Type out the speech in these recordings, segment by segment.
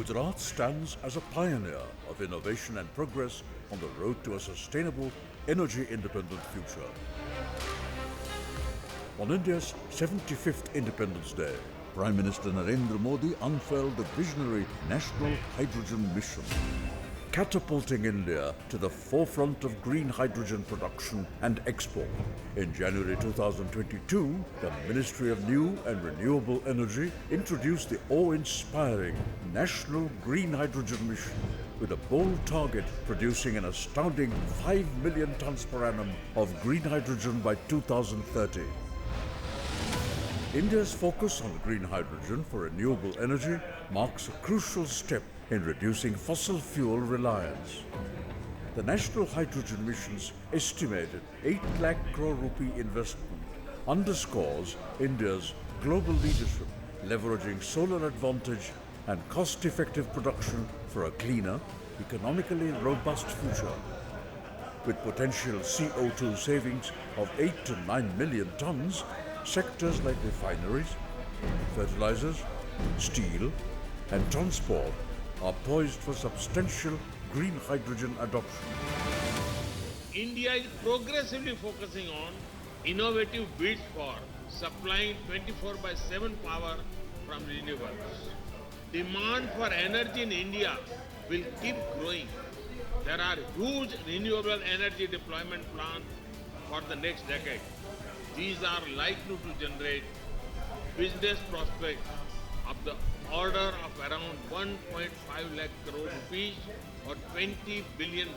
Gujarat stands as a pioneer of innovation and progress on the road to a sustainable, energy-independent future. On India's 75th Independence Day, Prime Minister Narendra Modi unfurled the visionary National Hydrogen Mission, catapulting India to the forefront of green hydrogen production and export. In January 2022, the Ministry of New and Renewable Energy introduced the awe-inspiring National Green Hydrogen Mission with a bold target producing an astounding 5 million tons per annum of green hydrogen by 2030. India's focus on green hydrogen for renewable energy marks a crucial step in reducing fossil fuel reliance. The National Hydrogen Mission's estimated 8 lakh crore rupee investment underscores India's global leadership, leveraging solar advantage and cost-effective production for a cleaner, economically robust future. With potential CO2 savings of 8 to 9 million tons, sectors like refineries, fertilizers, steel, and transport are poised for substantial green hydrogen adoption. India is progressively focusing on innovative bids for supplying 24/7 power from renewables. Demand for energy in India will keep growing. There are huge renewable energy deployment plans for the next decade. These are likely to generate business prospects of the order of around 1.5 lakh crore rupees or $20 billion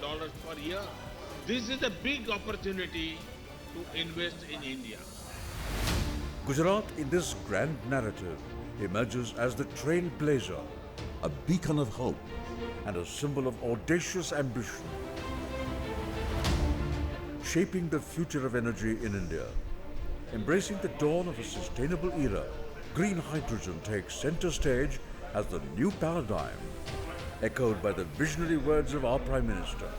per year. This is a big opportunity to invest in India. Gujarat in this grand narrative emerges as the trailblazer, a beacon of hope, and a symbol of audacious ambition, shaping the future of energy in India. Embracing the dawn of a sustainable era, green hydrogen takes center stage as the new paradigm, echoed by the visionary words of our Prime Minister.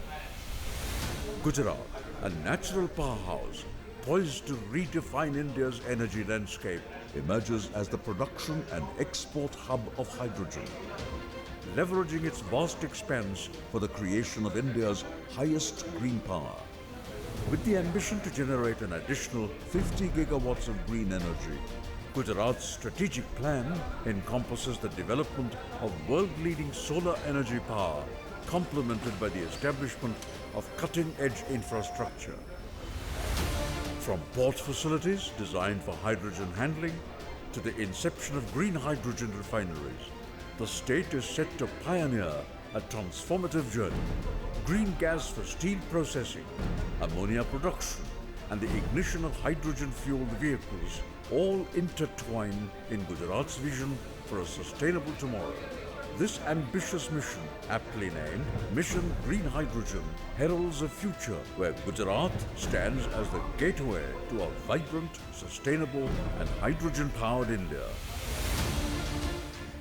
Gujarat, a natural powerhouse poised to redefine India's energy landscape, emerges as the production and export hub of hydrogen, leveraging its vast expanse for the creation of India's highest green power. With the ambition to generate an additional 50 gigawatts of green energy, Gujarat's strategic plan encompasses the development of world-leading solar energy power, complemented by the establishment of cutting-edge infrastructure. From port facilities designed for hydrogen handling to the inception of green hydrogen refineries, the state is set to pioneer a transformative journey. Green gas for steel processing, ammonia production, and the ignition of hydrogen-fueled vehicles all intertwine in Gujarat's vision for a sustainable tomorrow. This ambitious mission, aptly named Mission Green Hydrogen, heralds a future where Gujarat stands as the gateway to a vibrant, sustainable, and hydrogen-powered India.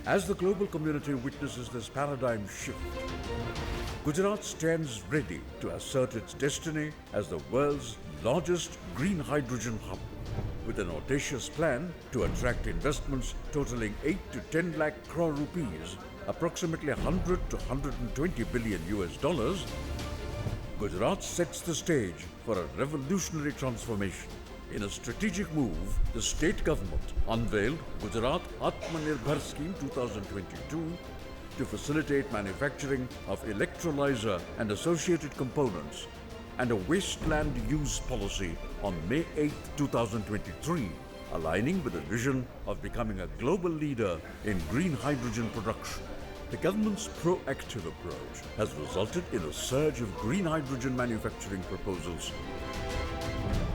As the global community witnesses this paradigm shift, Gujarat stands ready to assert its destiny as the world's largest green hydrogen hub, with an audacious plan to attract investments totaling 8 to 10 lakh crore rupees, approximately 100 to 120 billion US dollars. Gujarat sets the stage for a revolutionary transformation. In a strategic move, the state government unveiled Gujarat Atmanirbhar Scheme 2022 to facilitate manufacturing of electrolyzer and associated components, and a wasteland use policy on May 8, 2023, aligning with the vision of becoming a global leader in green hydrogen production. The government's proactive approach has resulted in a surge of green hydrogen manufacturing proposals,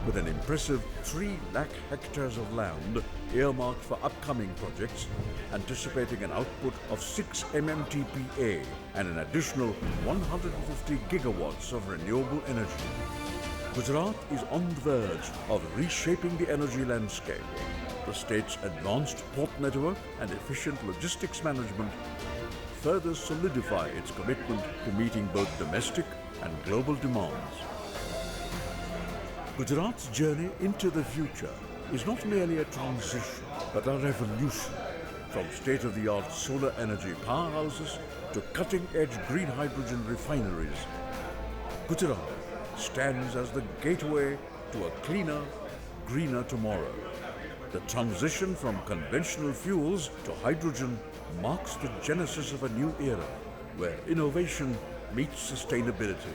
with an impressive 3 lakh hectares of land earmarked for upcoming projects, anticipating an output of 6 MMTPA and an additional 150 gigawatts of renewable energy. Gujarat is on the verge of reshaping the energy landscape. The state's advanced port network and efficient logistics management further solidify its commitment to meeting both domestic and global demands. Gujarat's journey into the future is not merely a transition, but a revolution. From state-of-the-art solar energy powerhouses to cutting-edge green hydrogen refineries, Gujarat stands as the gateway to a cleaner, greener tomorrow. The transition from conventional fuels to hydrogen marks the genesis of a new era where innovation meets sustainability.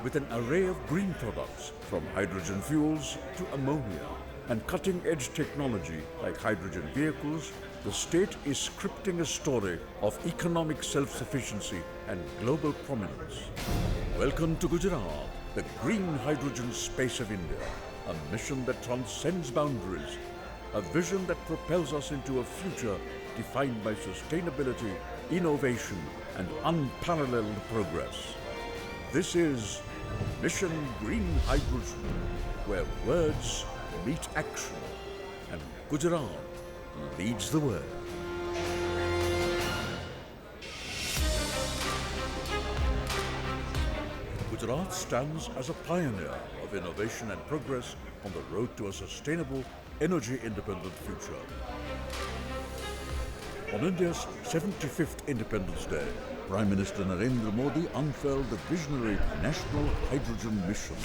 With an array of green products from hydrogen fuels to ammonia and cutting-edge technology like hydrogen vehicles, the state is scripting a story of economic self-sufficiency and global prominence. Welcome to Gujarat, the green hydrogen space of India, a mission that transcends boundaries, a vision that propels us into a future defined by sustainability, innovation, and unparalleled progress. This is Mission Green Hydrogen, where words meet action, and Gujarat leads the way. Gujarat stands as a pioneer of innovation and progress on the road to a sustainable, energy-independent future. On India's 75th Independence Day, Prime Minister Narendra Modi unfurled the visionary National Hydrogen Mission,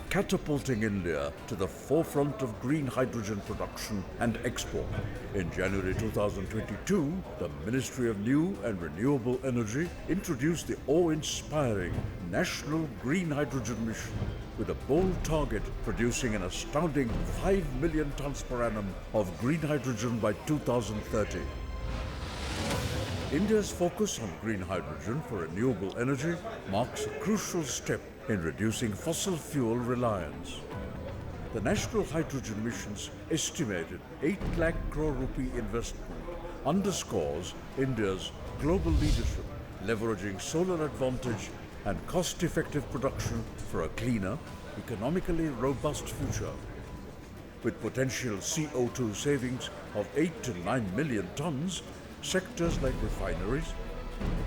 catapulting India to the forefront of green hydrogen production and export. In January 2022, the Ministry of New and Renewable Energy introduced the awe-inspiring National Green Hydrogen Mission, with a bold target producing an astounding 5 million tons per annum of green hydrogen by 2030. India's focus on green hydrogen for renewable energy marks a crucial step in reducing fossil fuel reliance. The National Hydrogen Mission's estimated 8 lakh crore rupee investment underscores India's global leadership, leveraging solar advantage and cost-effective production for a cleaner, economically robust future. With potential CO2 savings of 8 to 9 million tons, sectors like refineries,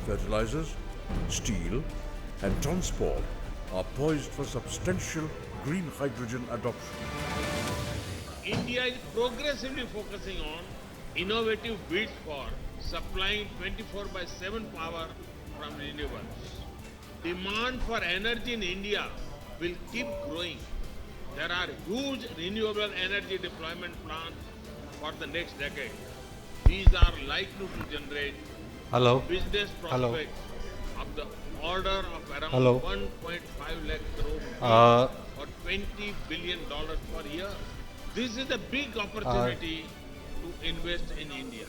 fertilizers, steel, and transport are poised for substantial green hydrogen adoption. India is progressively focusing on innovative bids for supplying 24 by 7 power from renewables. Demand for energy in India will keep growing. There are huge renewable energy deployment plans for the next decade. These are likely to generate business prospects of the order of around 1.5 lakh crore or $20 billion per year. This is a big opportunity to invest in India.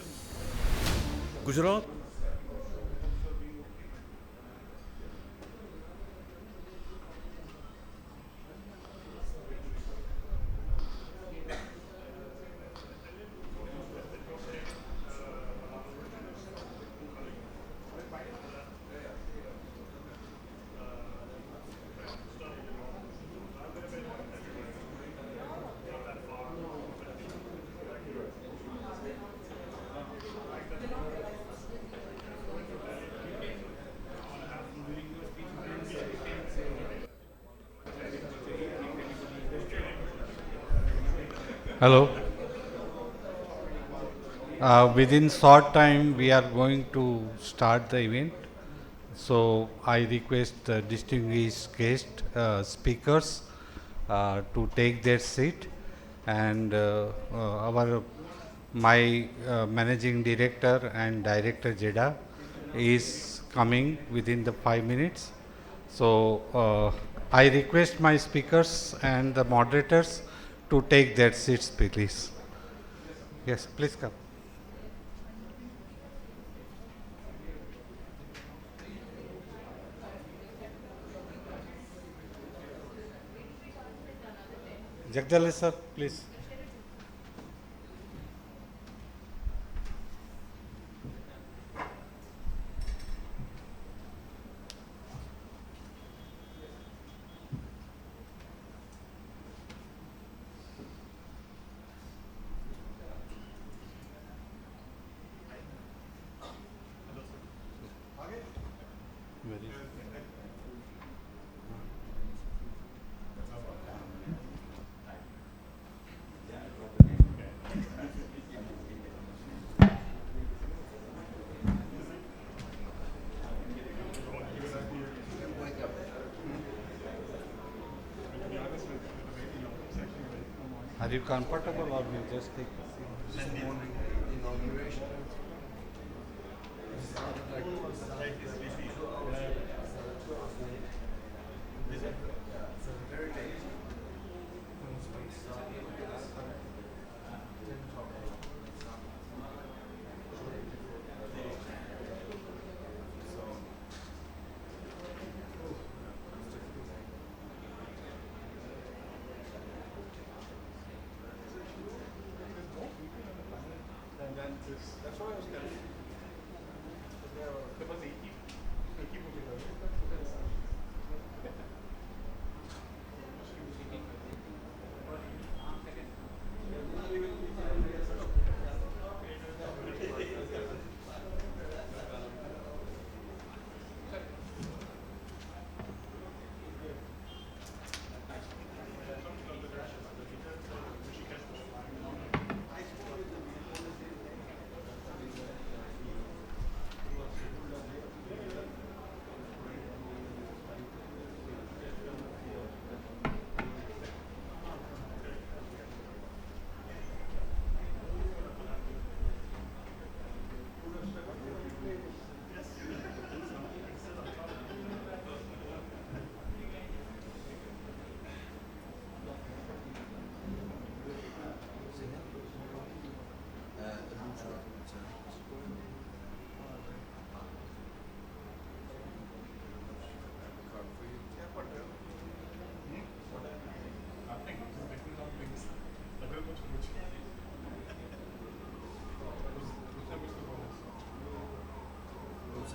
Gujarat Hello. Within short time, we are going to start the event. So I request the distinguished guest speakers to take their seat, and my managing director and director JEDA is coming within the 5 minutes. So I request my speakers and the moderators to take their seats, please. Yes, please come. Jagdale sir, please. Are you comfortable or you just take? This morning inauguration. That's why I was telling you. There was 80 people because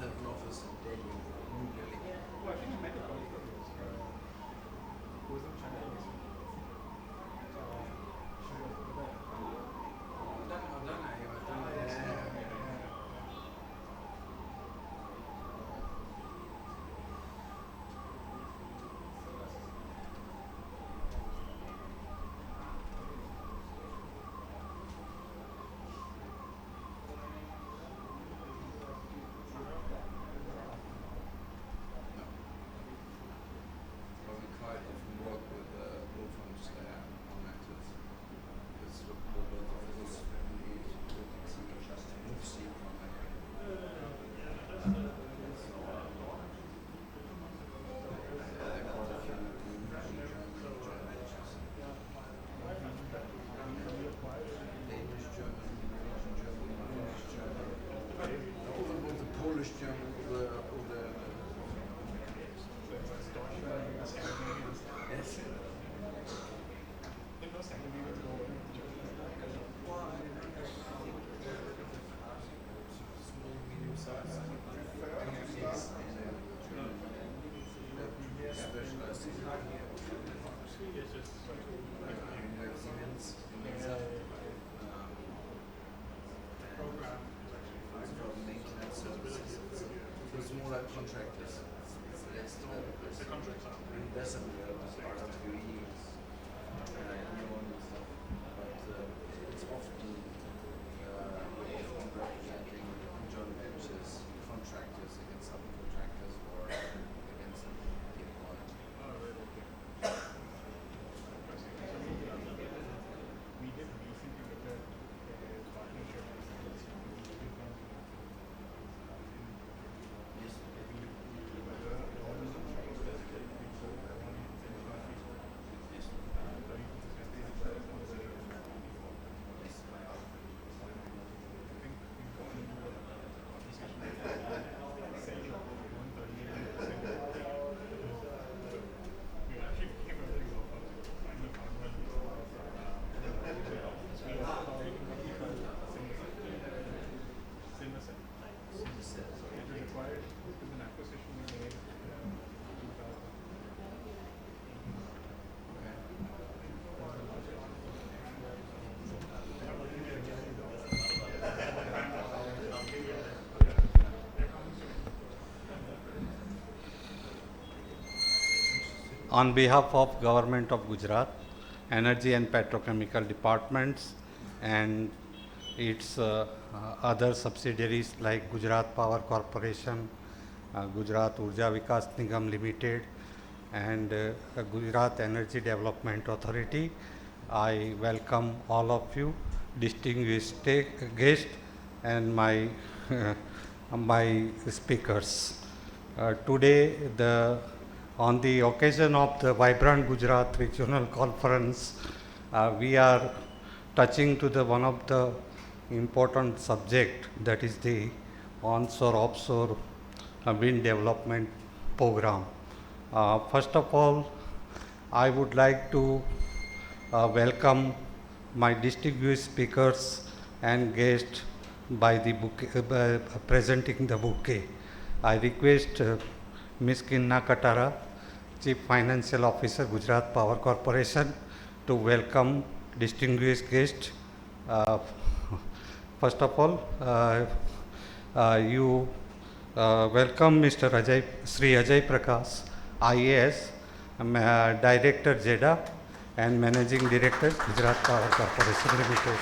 have an office in Delhi, New Delhi. Oh, I think you met a colleague of yours. Who was in China? Polish German oder yes. Small, medium-sized companies in Germany that specialize in like Siemens, maintenance services. So it's more like contractors. It's less developers. And there's some developers, RWE, Neon and stuff. But it's often representing joint ventures, contractors against subcontractors or against the employer. We did recently look at partnership Yes. On behalf of Government of Gujarat, Energy and Petrochemical Departments and its other subsidiaries like Gujarat Power Corporation, Gujarat Urja Vikas Nigam Limited and Gujarat Energy Development Authority, I welcome all of you, distinguished guests, and my my speakers. Today, on the occasion of the Vibrant Gujarat Regional Conference, we are touching to the one of the important subject, that is the onshore offshore wind development program. First of all, I would like to welcome my distinguished speakers and guests by the bouquet, presenting the bouquet. I request Ms. Kinna Katara, Chief Financial Officer, Gujarat Power Corporation, to welcome distinguished guests. First of all, you welcome Mr. Sri Ajay Prakash, IAS, Director JEDA and Managing Director, Gujarat Power Corporation Limited.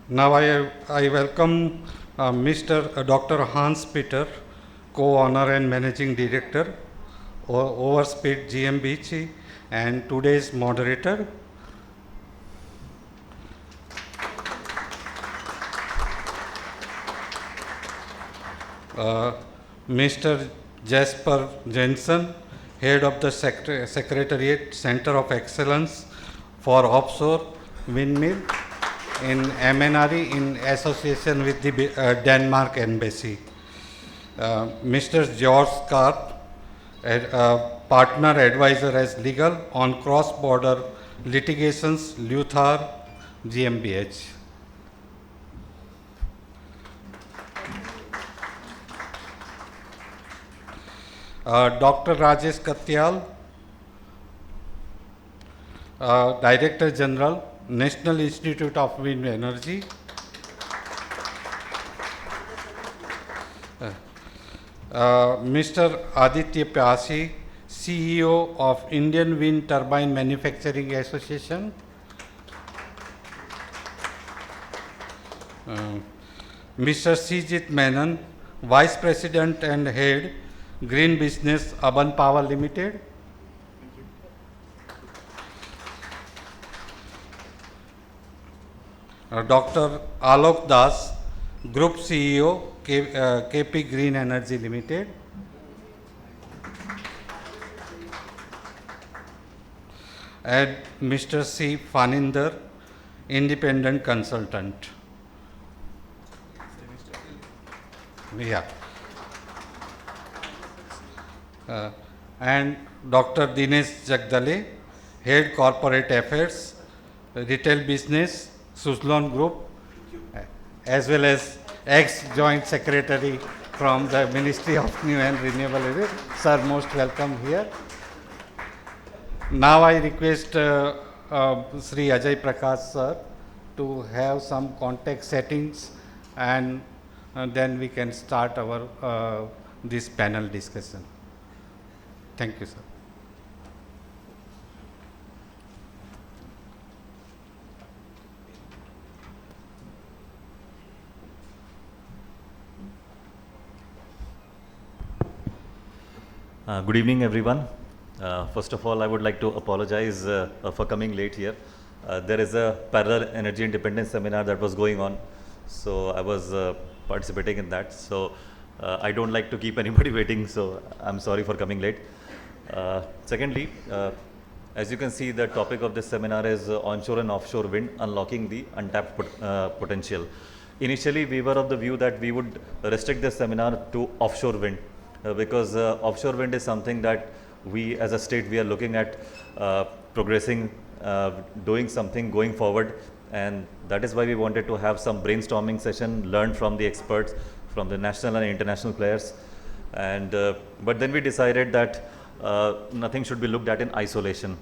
Now I welcome Mr. Dr. Hans Peter, Co-Owner and Managing Director, Overspeed GmbH, and today's moderator. Mr. Jasper Jensen, Head of the Secretariat Center of Excellence for Offshore Windmill in MNRE in association with the Denmark Embassy. Mr. George Karp, Partner Advisor as Legal on Cross-Border Litigations, Luthar GmbH. Dr. Rajesh Katyal, Director General, National Institute of Wind Energy. Mr. Aditya Pyasi, CEO of Indian Wind Turbine Manufacturing Association. Mr. Sijit Menon, Vice President and Head, Green Business, Aban Power Limited. Dr. Alok Das, Group CEO, KP Green Energy Limited. And Mr. C. Faninder, Independent Consultant. Yeah. And Dr. Dinesh Jagdale, Head Corporate Affairs, Retail Business, Suzlon Group, as well as ex-Joint Secretary from the Ministry of New and Renewable Energy. Sir, most welcome here. Now I request Sri Ajay Prakash sir to have some context settings, and then we can start our this panel discussion. Thank you, sir. Good evening, everyone. First of all, I would like to apologize for coming late here. There is a parallel energy independence seminar that was going on, so I was participating in that. So I don't like to keep anybody waiting, so I'm sorry for coming late. Secondly, as you can see, the topic of this seminar is onshore and offshore wind, unlocking the untapped potential. Initially, we were of the view that we would restrict this seminar to offshore wind, because offshore wind is something that we as a state, we are looking at progressing, doing something going forward, and that is why we wanted to have some brainstorming session, learn from the experts, from the national and international players. And but then we decided that nothing should be looked at in isolation.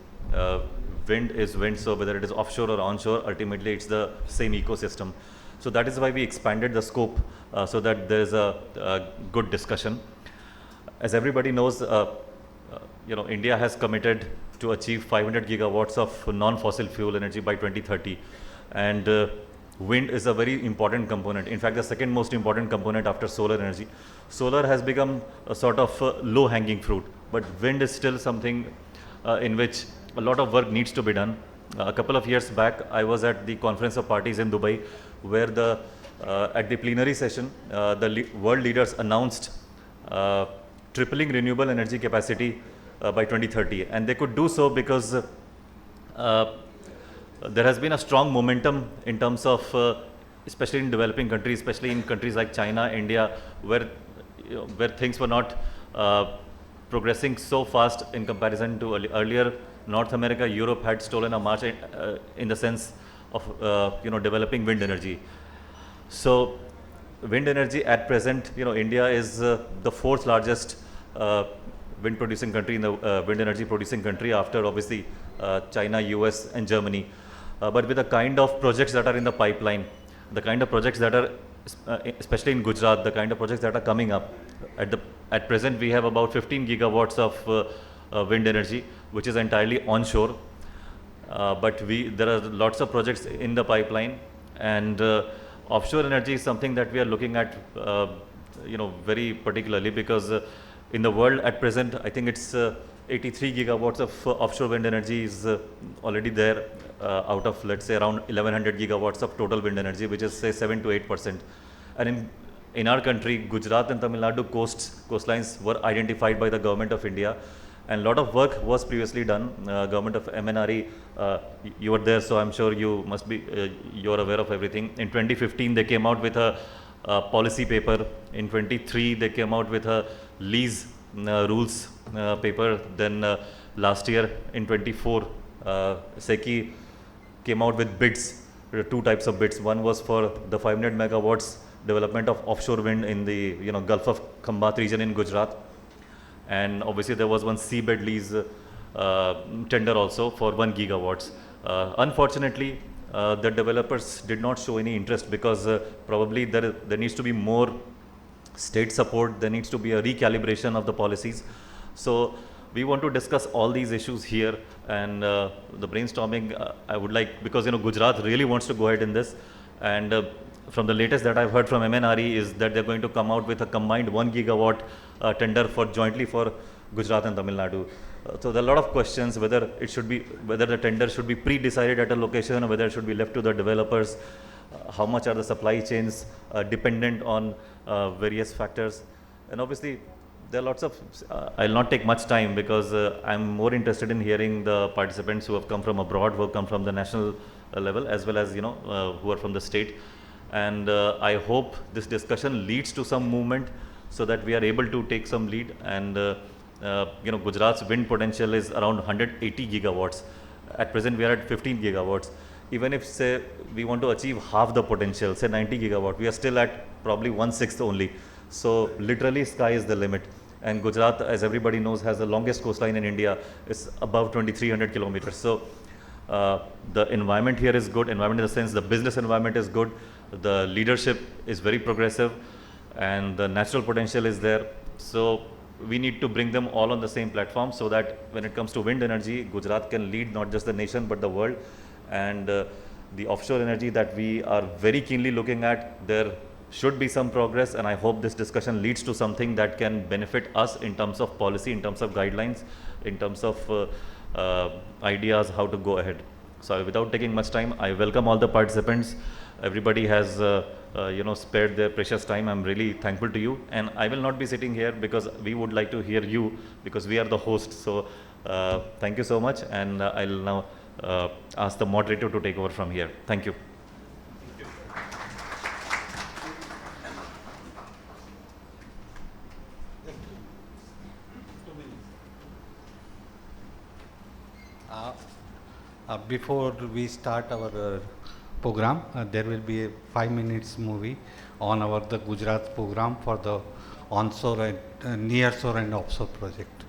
Wind is wind, so whether it is offshore or onshore, ultimately it's the same ecosystem. So that is why we expanded the scope so that there is a good discussion. As everybody knows, India has committed to achieve 500 gigawatts of non-fossil fuel energy by 2030, and wind is a very important component. In fact, the second most important component after solar energy. Solar has become a sort of low-hanging fruit, but wind is still something in which a lot of work needs to be done. A couple of years back, I was at the Conference of Parties in Dubai, where at the plenary session, the world leaders announced tripling renewable energy capacity by 2030, and they could do so because there has been a strong momentum in terms of, especially in developing countries, especially in countries like China, India, where things were not progressing so fast in comparison to earlier. North America, Europe had stolen a march in the sense of developing wind energy. So wind energy at present, India is the fourth largest wind producing country in the wind energy producing country after obviously China, US and Germany. But with the kind of projects that are in the pipeline, the kind of projects that are, especially in Gujarat, the kind of projects that are coming up, at present we have about 15 gigawatts of wind energy, which is entirely onshore. But there are lots of projects in the pipeline, and offshore energy is something that we are looking at, very particularly, because in the world at present, I think it's 83 gigawatts of offshore wind energy is already there out of, let's say, around 1100 gigawatts of total wind energy, which is say 7 to 8%. And in our country, Gujarat and Tamil Nadu coastlines were identified by the government of India, and a lot of work was previously done. Government of MNRE, you were there, so I'm sure you must be, you're aware of everything. In 2015, they came out with a policy paper. In 23, they came out with a lease rules paper. Then last year, in 24, SECI came out with bids. There are two types of bids. One was for the 500 megawatts development of offshore wind in the Gulf of Khambat region in Gujarat. And obviously there was one seabed lease tender also for 1 gigawatts. Unfortunately, the developers did not show any interest because probably there needs to be more state support, there needs to be a recalibration of the policies. So we want to discuss all these issues here, and the brainstorming I would like, because Gujarat really wants to go ahead in this, and from the latest that I've heard from MNRE is that they're going to come out with a combined 1 gigawatt tender jointly for Gujarat and Tamil Nadu. So there are a lot of questions whether the tender should be pre-decided at a location or whether it should be left to the developers. How much are the supply chains dependent on various factors? And obviously there are lots of, I'll not take much time because I'm more interested in hearing the participants who have come from abroad, who have come from the national level, as well as who are from the state. And I hope this discussion leads to some movement so that we are able to take some lead. And Gujarat's wind potential is around 180 gigawatts. At present, we are at 15 gigawatts. Even if, say, we want to achieve half the potential, say 90 gigawatt, we are still at probably 1/6 only. So literally, sky is the limit. And Gujarat, as everybody knows, has the longest coastline in India. It's above 2,300 kilometers. So the environment here is good. Environment in the sense, the business environment is good. The leadership is very progressive, and the natural potential is there. So we need to bring them all on the same platform so that when it comes to wind energy, Gujarat can lead not just the nation but the world. And the offshore energy that we are very keenly looking at, there should be some progress, and I hope this discussion leads to something that can benefit us in terms of policy, in terms of guidelines, in terms of ideas how to go ahead. So without taking much time, I welcome all the participants. Everybody has spared their precious time. I'm really thankful to you, and I will not be sitting here because we would like to hear you, because we are the host. So thank you so much, and I'll now ask the moderator to take over from here. Thank you. Before we start our program, there will be a 5 minutes movie on the Gujarat program for the onshore and nearshore and offshore project.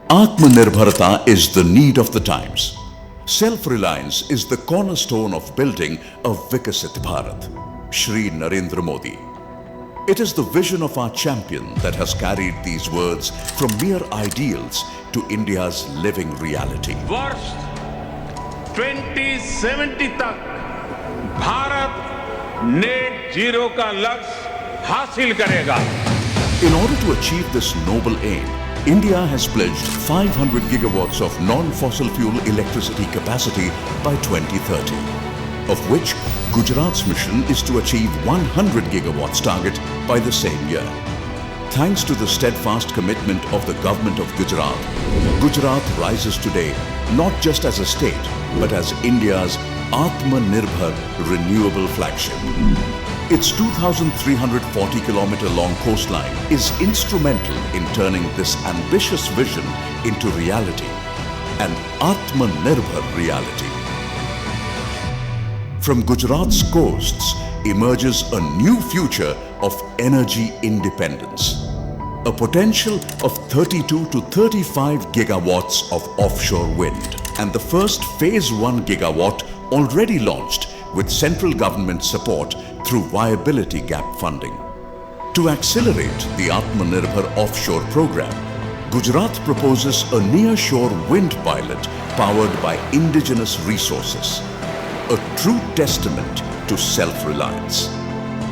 Atmanirbharta is the need of the times. Self-reliance is the cornerstone of building a Vikasit Bharat. Shri Narendra Modi. It is the vision of our champion that has carried these words from mere ideals to India's living reality. वर्ष 2070 तक Bharat net zero का लक्ष्य हासिल करेगा। In order to achieve this noble aim, India has pledged 500 gigawatts of non-fossil fuel electricity capacity by 2030, of which Gujarat's mission is to achieve 100 gigawatts target by the same year. Thanks to the steadfast commitment of the government of Gujarat, Gujarat rises today not just as a state, but as India's Atmanirbhar renewable flagship. Its 2,340 kilometer long coastline is instrumental in turning this ambitious vision into reality, an Atmanirbhar reality. From Gujarat's coasts emerges a new future of energy independence. A potential of 32 to 35 gigawatts of offshore wind, and the first phase 1 gigawatt already launched with central government support through viability gap funding. To accelerate the Atmanirbhar offshore program, Gujarat proposes a near-shore wind pilot powered by indigenous resources, a true testament to self-reliance.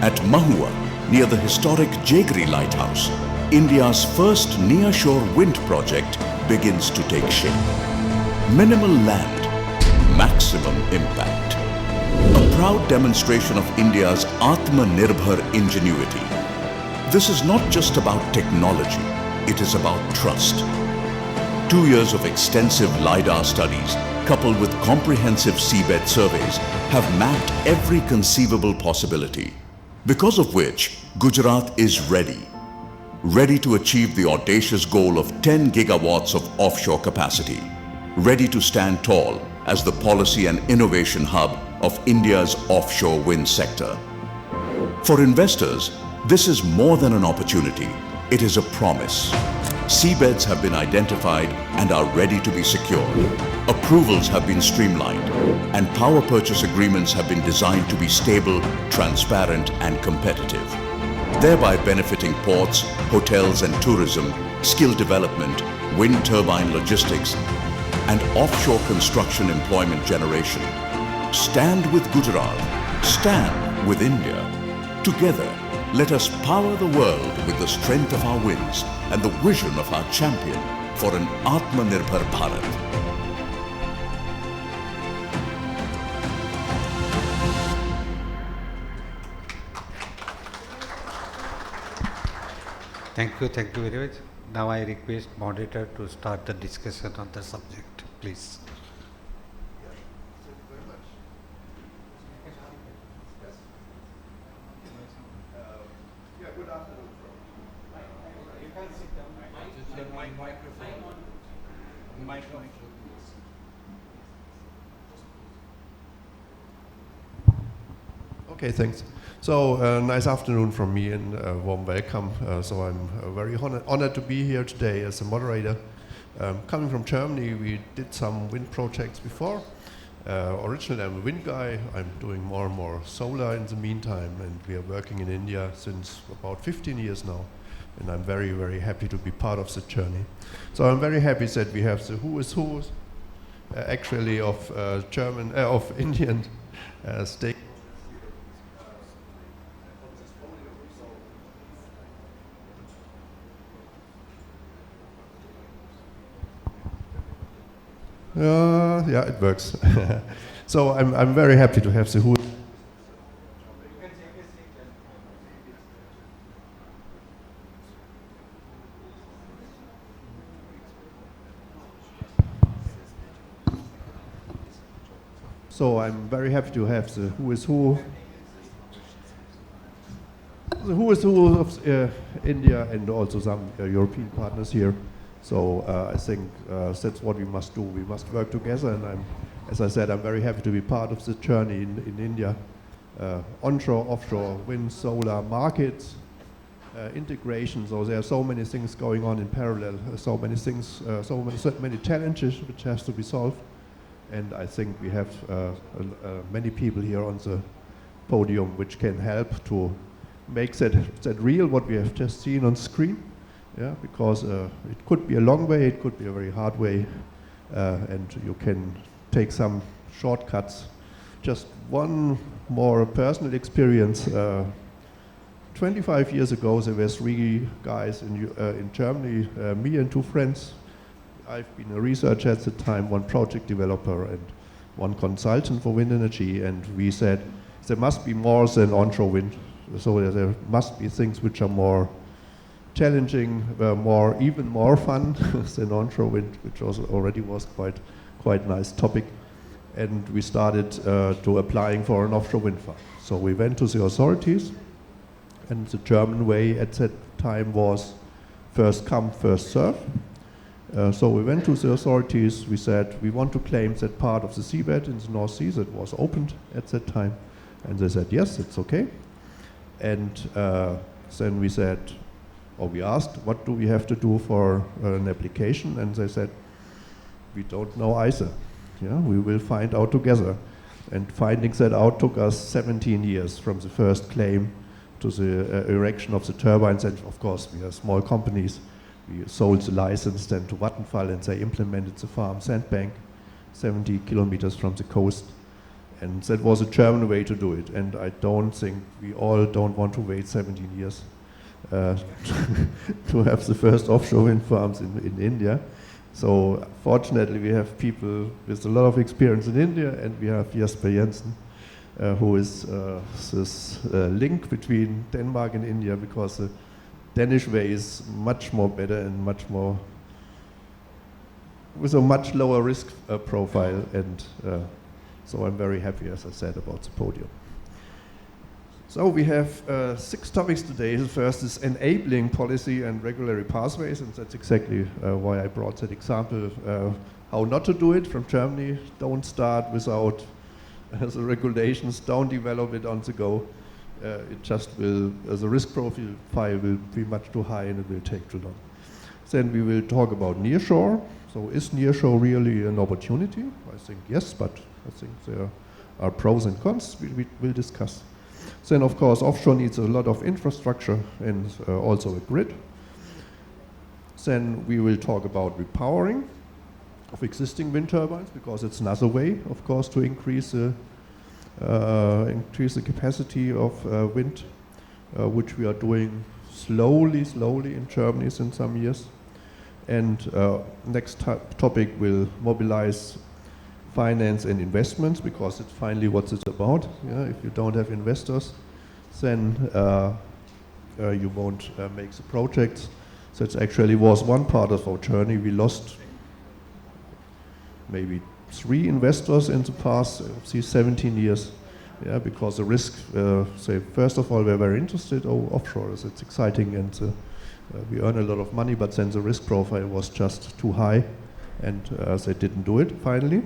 At Mahua, near the historic Jagri Lighthouse, India's first near-shore wind project begins to take shape. Minimal land, maximum impact. A proud demonstration of India's Atmanirbhar ingenuity. This is not just about technology, it is about trust. 2 years of extensive LiDAR studies, coupled with comprehensive seabed surveys, have mapped every conceivable possibility, because of which Gujarat is ready to achieve the audacious goal of 10 gigawatts of offshore capacity, ready to stand tall as the policy and innovation hub of India's offshore wind sector. For investors, this is more than an opportunity, it is a promise. Seabeds have been identified and are ready to be secured. Approvals have been streamlined, and power purchase agreements have been designed to be stable, transparent, and competitive, thereby benefiting ports, hotels and tourism, skill development, wind turbine logistics, and offshore construction employment generation. Stand with Gujarat, stand with India. Together, let us power the world with the strength of our winds and the vision of our champion for an Atmanirbhar Bharat. Thank you very much. Now I request moderator to start the discussion on the subject, please. Good afternoon. You can sit down. Microphone. Okay, thanks. So, nice afternoon from me and warm welcome. So I'm very honored to be here today as a moderator. Coming from Germany, we did some wind projects before. Originally, I'm a wind guy. I'm doing more and more solar in the meantime, and we are working in India since about 15 years now. And I'm very, very happy to be part of the journey. So I'm very happy that we have the who is who, actually of Indian state. Yeah, it works. So I'm very happy to have the who. So I'm very happy to have the who is who. The who is who of India and also some European partners here. So I think that's what we must do. We must work together, and as I said, I'm very happy to be part of the journey in India. Onshore, offshore, wind, solar, markets, integration. So there are so many things going on in parallel, so many things, so many challenges which has to be solved. And I think we have many people here on the podium which can help to make that real, what we have just seen on screen. Yeah, because it could be a long way, it could be a very hard way, and you can take some shortcuts. Just one more personal experience. 25 years ago, there were three guys in Germany, me and two friends. I've been a researcher at the time, one project developer and one consultant for wind energy, and we said there must be more than onshore wind. So there must be things which are more challenging, even more fun than onshore wind, which already was quite nice topic. And we started to applying for an offshore wind farm. So we went to the authorities, and the German way at that time was first come, first serve. So we went to the authorities, we said we want to claim that part of the seabed in the North Sea that was opened at that time. And they said, yes, it's okay. And then we said, or we asked, what do we have to do for an application? And they said, we don't know either. Yeah, we will find out together. And finding that out took us 17 years from the first claim to the erection of the turbines. And of course, we are small companies. We sold the license then to Vattenfall, and they implemented the farm sandbank 70 kilometers from the coast. And that was a German way to do it. And I don't think we all don't want to wait 17 years to have the first offshore wind farms in India. So fortunately, we have people with a lot of experience in India, and we have Jesper Jensen, who is this link between Denmark and India, because the Danish way is much more better and much more with a much lower risk profile, and so I'm very happy, as I said, about the podium. So we have 6 topics today. The first is enabling policy and regulatory pathways, and that's exactly why I brought that example, how not to do it from Germany. Don't start without the regulations, don't develop it on the go. It just will, the risk profile will be much too high and it will take too long. Then we will talk about nearshore. So is nearshore really an opportunity? I think yes, but I think there are pros and cons we will discuss. Then of course offshore needs a lot of infrastructure and also a grid. Then we will talk about repowering of existing wind turbines, because it's another way, of course, to increase the capacity of wind, which we are doing slowly in Germany since some years. And next topic will mobilize finance and investments, because it's finally what it's about. Yeah, if you don't have investors, then you won't make the projects. So it actually was one part of our journey. We lost maybe 3 investors in the past 17 years, yeah, because the risk, first of all, we're very interested, offshore is it's exciting, and we earn a lot of money, but then the risk profile was just too high, and they didn't do it finally.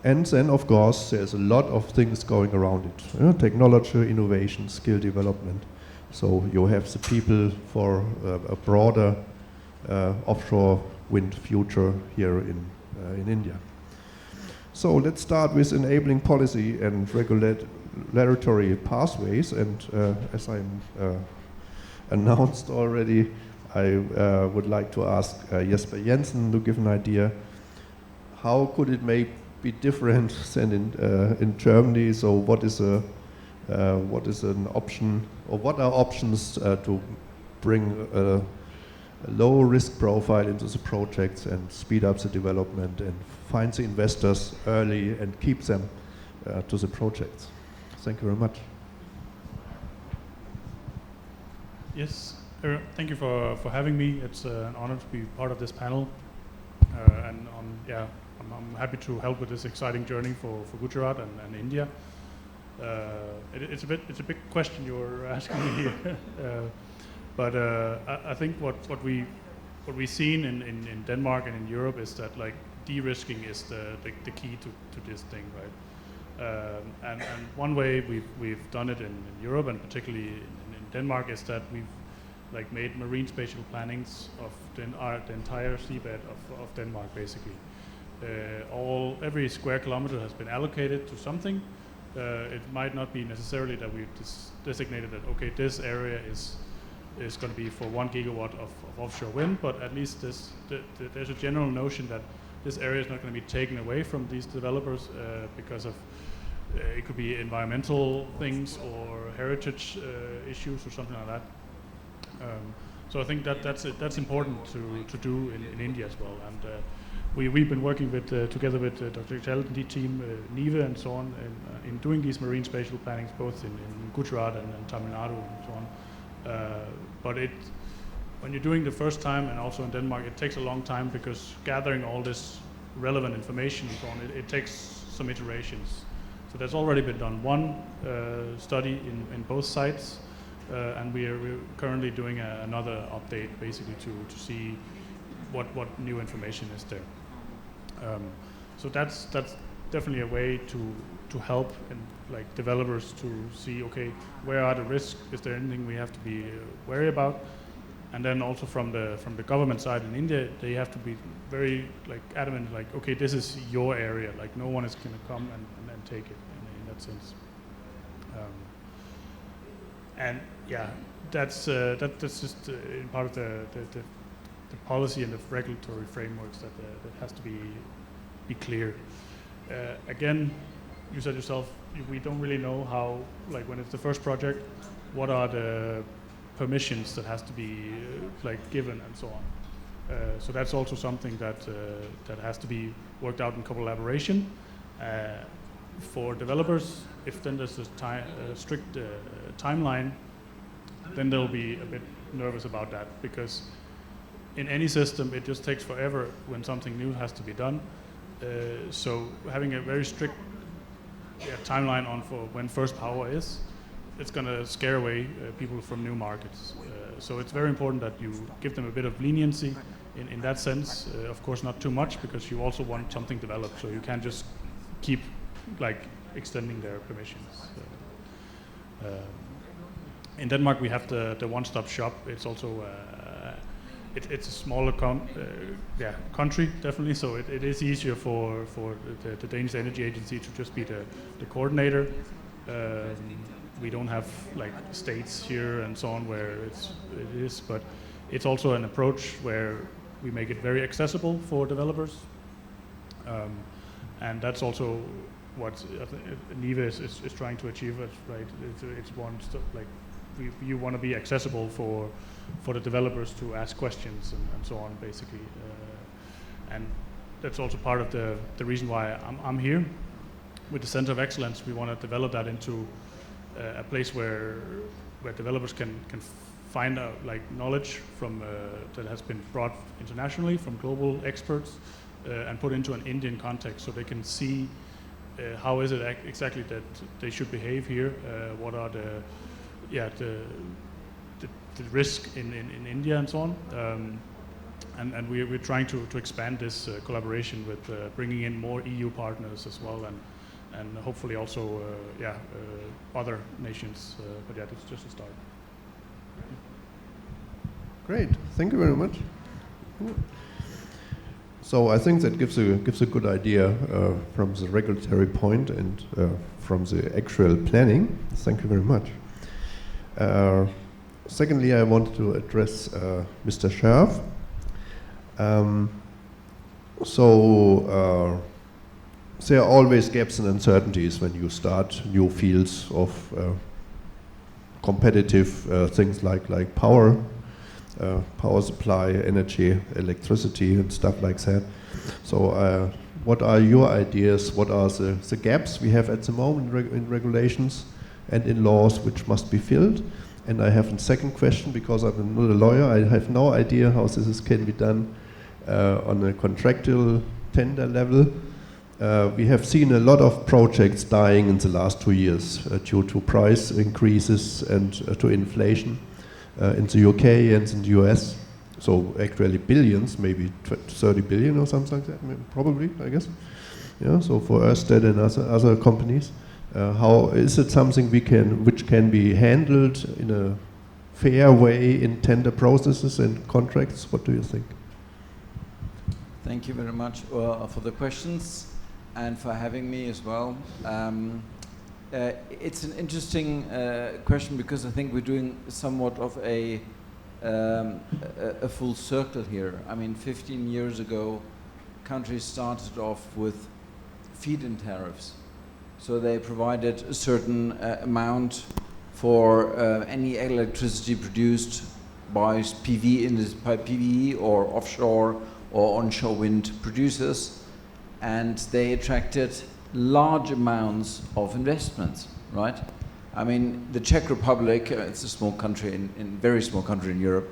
And then, of course, there's a lot of things going around it, technology, innovation, skill development. So you have the people for a broader offshore wind future here in India. So let's start with enabling policy and regulatory pathways. And as I announced already, I would like to ask Jesper Jensen to give an idea. How could it be different than in Germany? So what is an option, or what are options to bring a low risk profile into the projects and speed up the development and find the investors early and keep them to the projects? Thank you very much. Yes, thank you for having me. It's an honor to be part of this panel, and I'm happy to help with this exciting journey for Gujarat and India. It's a big question you're asking me here, but I think what we've seen in Denmark and in Europe is that like de-risking is the key to this thing, right? And one way we've done it in Europe, and particularly in Denmark, is that we've like made marine spatial plannings of the entire seabed of Denmark, basically. Every square kilometer has been allocated to something. It might not be necessarily that we've designated that, okay, this area is going to be for 1 gigawatt of offshore wind, but at least there's a general notion that this area is not going to be taken away from these developers because of it could be environmental things or heritage issues or something like that. So I think that's important to do in India as well. And we've been working with together with Dr. Chaldi team, Nive and so on, in doing these marine spatial plannings both in Gujarat and Tamil Nadu and so on. But when you're doing the first time and also in Denmark, it takes a long time because gathering all this relevant information and so on, it takes some iterations. So that's already been done. One study in both sites, and we're currently doing another update basically to see what new information is there. So that's definitely a way to help and like developers to see, okay, where are the risks? Is there anything we have to be wary about? And then also from the government side in India, they have to be very like adamant, like, okay, this is your area. Like no one is going to come and take it in that sense. And yeah, that's just in part of the policy and the regulatory frameworks that has to be clear. Again, you said yourself, we don't really know how, like when it's the first project, what are the permissions that has to be like given and so on. So that's also something that has to be worked out in collaboration. For developers, if then there's a strict timeline, then they'll be a bit nervous about that, because in any system it just takes forever when something new has to be done. So having a very strict timeline on for when first power is, it's going to scare away people from new markets. So it's very important that you give them a bit of leniency in that sense. Of course, not too much, because you also want something developed, so you can't just keep like extending their permissions. In Denmark, we have the one-stop shop. It's also it's a smaller country, definitely. So it is easier for the Danish Energy Agency to just be the coordinator. We don't have like states here and so on where it is, but it's also an approach where we make it very accessible for developers, and that's also what Nive is trying to achieve. Right? It's one like you want to be accessible for the developers to ask questions and so on, basically, and that's also part of the reason why I'm here with the Center of Excellence. We want to develop that into a place where developers can find out like knowledge from that has been brought internationally from global experts and put into an Indian context, so they can see how is it exactly that they should behave here, what are the risk in India and so on, and we're trying to expand this collaboration with bringing in more EU partners as well, and hopefully also other nations, but yeah, it's just a start. Great, thank you very much. So I think that gives a good idea from the regulatory point and from the actual planning. Thank you very much. Secondly, I want to address Mr. Scherf. There are always gaps and uncertainties when you start new fields of competitive things like power supply, energy, electricity, and stuff like that. So what are your ideas? What are the gaps we have at the moment in regulations and in laws which must be filled? And I have a second question, because I'm not a lawyer. I have no idea how this can be done on a contractual tender level. We have seen a lot of projects dying in the last 2 years due to price increases and to inflation in the UK and in the US. So actually billions, maybe 30 billion or something like that, probably, I guess. Yeah. So for Ørsted and other companies, how is it something which can be handled in a fair way in tender processes and contracts? What do you think? Thank you very much for the questions and for having me as well. It's an interesting question, because I think we're doing somewhat of a full circle here. I mean, 15 years ago, countries started off with feed-in tariffs. So they provided a certain amount for any electricity produced by PVE or offshore or onshore wind producers, and they attracted large amounts of investments, right? I mean, the Czech Republic, it's a small country, very small country in Europe.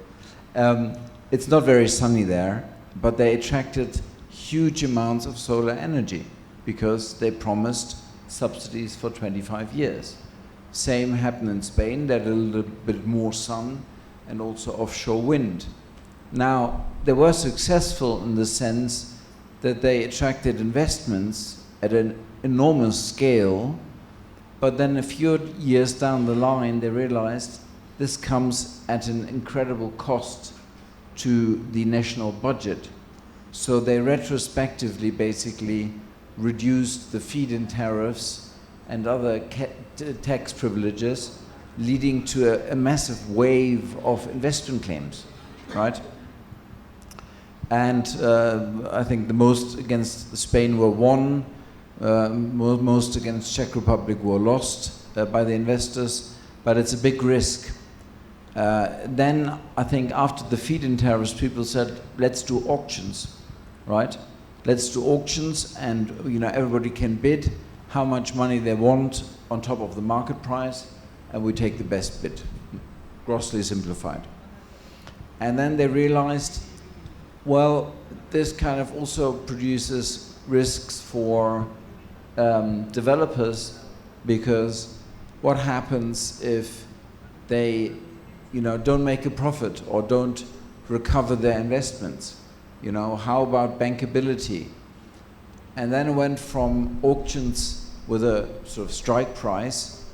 It's not very sunny there, but they attracted huge amounts of solar energy because they promised subsidies for 25 years. Same happened in Spain. They had a little bit more sun and also offshore wind. Now, they were successful in the sense that they attracted investments at an enormous scale, but then a few years down the line, they realized this comes at an incredible cost to the national budget. So they retrospectively basically reduced the feed-in tariffs and other tax privileges, leading to a massive wave of investment claims, right? And I think the most against Spain were won, most against Czech Republic were lost by the investors, but it's a big risk. Then I think after the feed-in tariffs, people said, let's do auctions, right? Let's do auctions, and everybody can bid how much money they want on top of the market price, and we take the best bid, grossly simplified. And then they realized, well, this kind of also produces risks for developers, because what happens if they don't make a profit or don't recover their investments? How about bankability? And then it went from auctions with a sort of strike price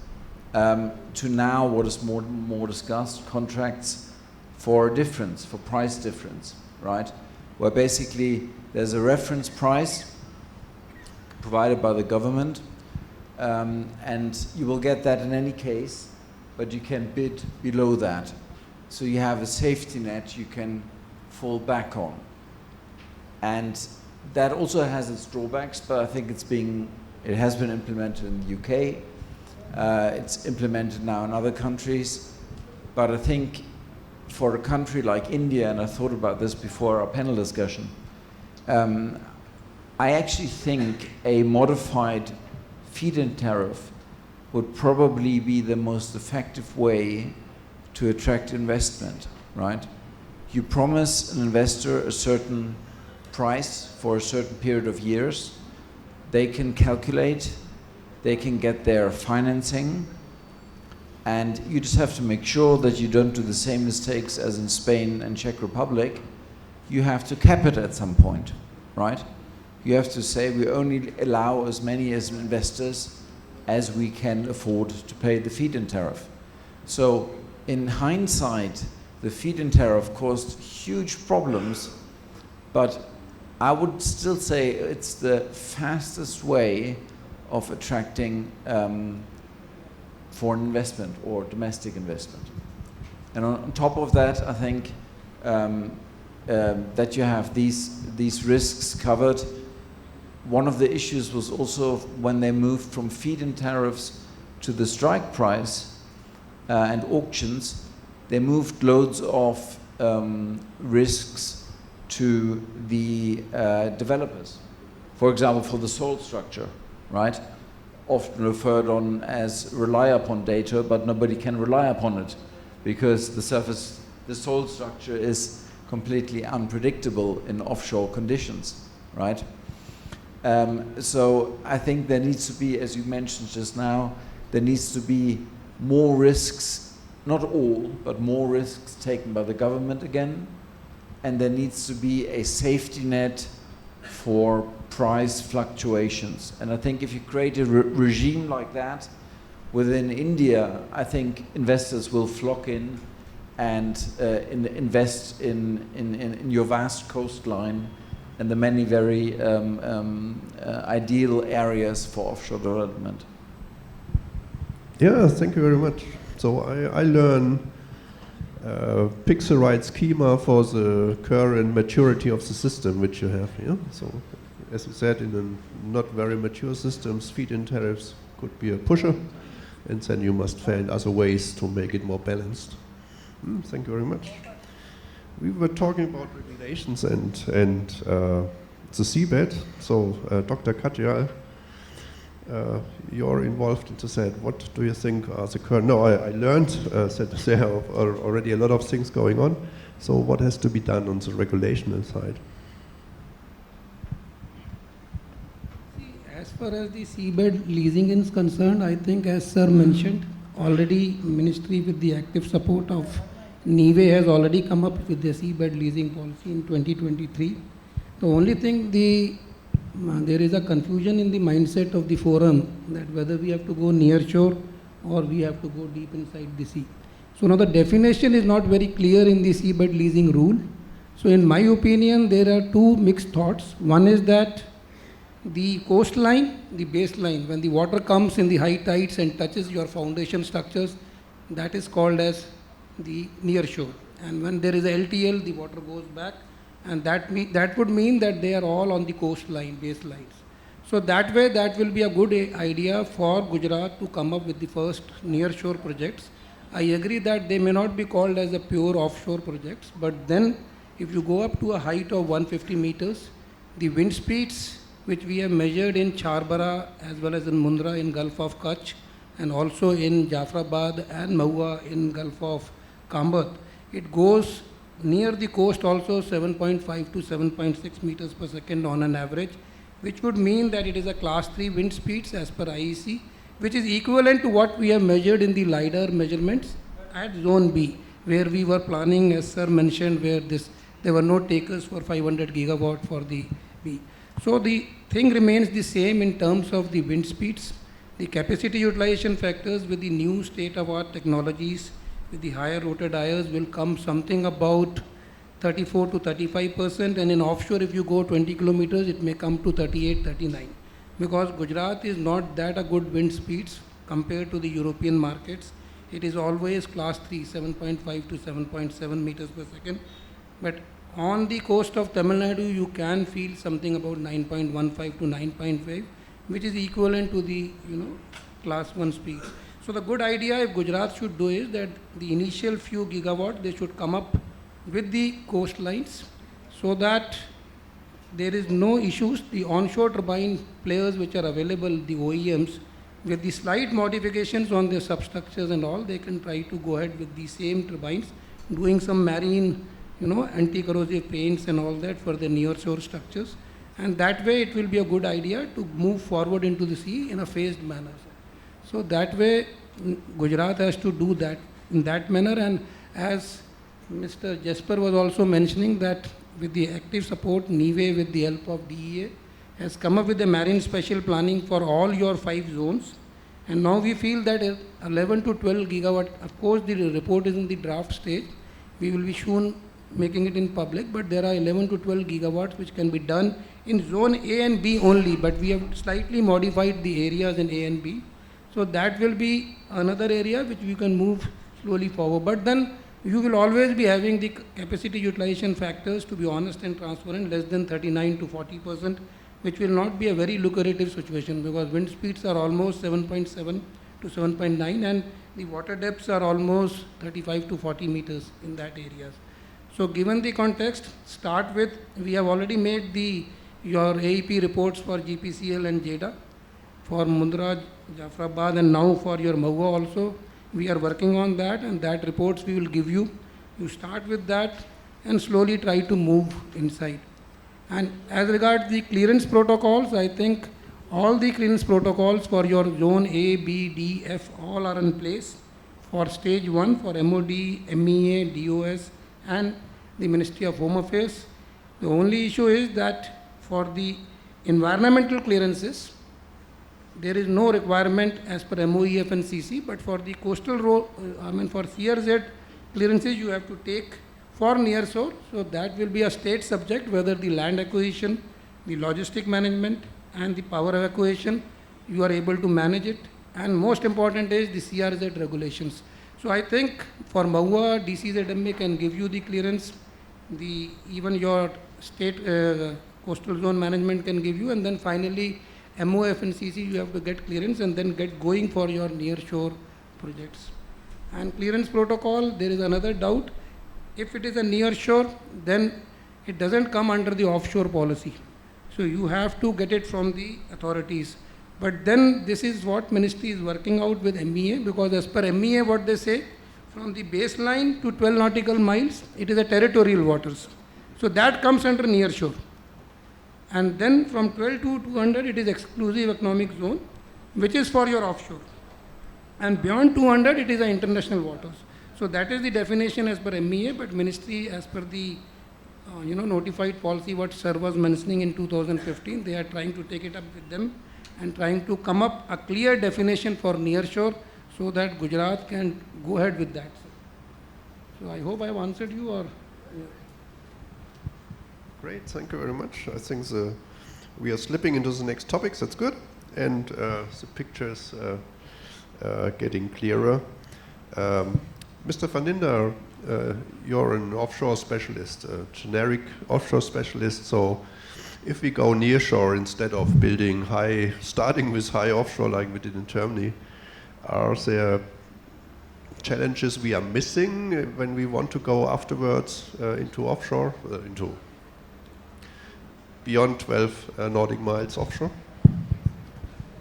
to now what is more discussed, contracts for difference, for price difference, right? Where basically there's a reference price provided by the government, and you will get that in any case, but you can bid below that. So you have a safety net you can fall back on. And that also has its drawbacks, but I think it has been implemented in the UK. It's implemented now in other countries. But I think for a country like India, and I thought about this before our panel discussion, I actually think a modified feed-in tariff would probably be the most effective way to attract investment, right? You promise an investor a certain price for a certain period of years. They can calculate, they can get their financing, and you just have to make sure that you don't do the same mistakes as in Spain and Czech Republic. You have to cap it at some point, right? You have to say we only allow as many as investors as we can afford to pay the feed-in tariff. So in hindsight, the feed-in tariff caused huge problems, but I would still say it's the fastest way of attracting foreign investment or domestic investment. And on top of that, I think that you have these risks covered. One of the issues was also when they moved from feed-in tariffs to the strike price and auctions, they moved loads of risks to the developers. For example, for the soil structure, right? Often referred on as rely upon data, but nobody can rely upon it because the soil structure is completely unpredictable in offshore conditions, right? So I think there needs to be, as you mentioned just now, there needs to be more risks, not all, but more risks taken by the government again, and there needs to be a safety net for price fluctuations. And I think if you create a regime like that within India, I think investors will flock in and invest in your vast coastline and the many very ideal areas for offshore development. Yeah, thank you very much. So I learn pixel right schema for the current maturity of the system which you have here. So as you said, in a not very mature systems, feed-in tariffs could be a pusher, and then you must find other ways to make it more balanced. Thank you very much. We were talking about regulations and the seabed. So, Dr. Katyal, you're involved into that. What do you think are the current? No, I learned that there are already a lot of things going on. So, what has to be done on the regulational side? As far as the seabed leasing is concerned, I think as Sir mentioned, already Ministry with the active support of NIWE has already come up with the seabed leasing policy in 2023. The only thing there is a confusion in the mindset of the forum that whether we have to go near shore or we have to go deep inside the sea. So now the definition is not very clear in the seabed leasing rule. So in my opinion, there are two mixed thoughts. One is that the coastline, the baseline, when the water comes in the high tides and touches your foundation structures, that is called as the near shore. And when there is a LTL, the water goes back, and that would mean that they are all on the coastline, baselines. So that way, that will be a good idea for Gujarat to come up with the first near shore projects. I agree that they may not be called as a pure offshore projects, but then if you go up to a height of 150 meters, the wind speeds which we have measured in Charbara as well as in Mundra in Gulf of Kutch and also in Jafrabad and Mahua in Gulf of Kambat, it goes near the coast also 7.5 to 7.6 meters per second on an average, which would mean that it is a class 3 wind speeds as per IEC, which is equivalent to what we have measured in the LiDAR measurements at zone B, where we were planning, as Sir mentioned, where there were no takers for 500 gigawatt for the B. So the thing remains the same in terms of the wind speeds, the capacity utilization factors with the new state-of-art technologies, with the higher rotor dials will come something about 34 to 35%, and in offshore if you go 20 kilometers it may come to 38, 39. Because Gujarat is not that a good wind speeds compared to the European markets. It is always class 3, 7.5 to 7.7 meters per second. But on the coast of Tamil Nadu, you can feel something about 9.15 to 9.5, which is equivalent to the class 1 speeds. So the good idea if Gujarat should do is that the initial few gigawatt, they should come up with the coastlines so that there is no issues. The onshore turbine players which are available, the OEMs, with the slight modifications on their substructures and all, they can try to go ahead with the same turbines, doing some marine, anti-corrosive paints and all that for the near shore structures. And that way it will be a good idea to move forward into the sea in a phased manner. So that way Gujarat has to do that in that manner. And as Mr. Jesper was also mentioning that with the active support, NIWE with the help of DEA has come up with a marine special planning for all your 5 zones. And now we feel that 11 to 12 gigawatt, of course the report is in the draft stage. We will be soon making it in public, but there are 11 to 12 gigawatts which can be done in zone A and B only, but we have slightly modified the areas in A and B. So that will be another area which we can move slowly forward. But then you will always be having the capacity utilization factors, to be honest and transparent, less than 39 to 40%, which will not be a very lucrative situation because wind speeds are almost 7.7 to 7.9 and the water depths are almost 35 to 40 meters in that areas. So given the context, start with, we have already made your AEP reports for GPCL and JEDA, for Mundra, Jafrabad, and now for your Mahua also. We are working on that, and that reports we will give you. You start with that and slowly try to move inside. And as regards the clearance protocols, I think all the clearance protocols for your zone A, B, D, F, all are in place for stage 1 for MOD, MEA, DOS, and the Ministry of Home Affairs. The only issue is that for the environmental clearances, there is no requirement as per MOEF and CC, but for the coastal for CRZ clearances you have to take for near shore. So that will be a state subject, whether the land acquisition, the logistic management and the power evacuation, you are able to manage it. And most important is the CRZ regulations. So I think for Mahua, DCZMA can give you the clearance, even your state coastal zone management can give you, and then finally MOF and CC, you have to get clearance and then get going for your near-shore projects. And clearance protocol, there is another doubt. If it is a near-shore, then it doesn't come under the offshore policy. So you have to get it from the authorities. But then this is what ministry is working out with MEA, because as per MEA, what they say, from the baseline to 12 nautical miles, it is a territorial waters. So that comes under near shore. And then from 12 to 200, it is exclusive economic zone, which is for your offshore. And beyond 200, it is an international waters. So that is the definition as per MEA, but ministry, as per the notified policy, what Sir was mentioning in 2015, they are trying to take it up with them and trying to come up a clear definition for nearshore so that Gujarat can go ahead with that. So I hope I have answered you. Or Great, thank you very much. I think we are slipping into the next topics. That's good, and the pictures getting clearer. Mr. Van Linder, you're an offshore specialist, a generic offshore specialist. So if we go nearshore instead of starting with high offshore like we did in Germany, are there challenges we are missing when we want to go afterwards into offshore, into beyond 12 nautical miles offshore?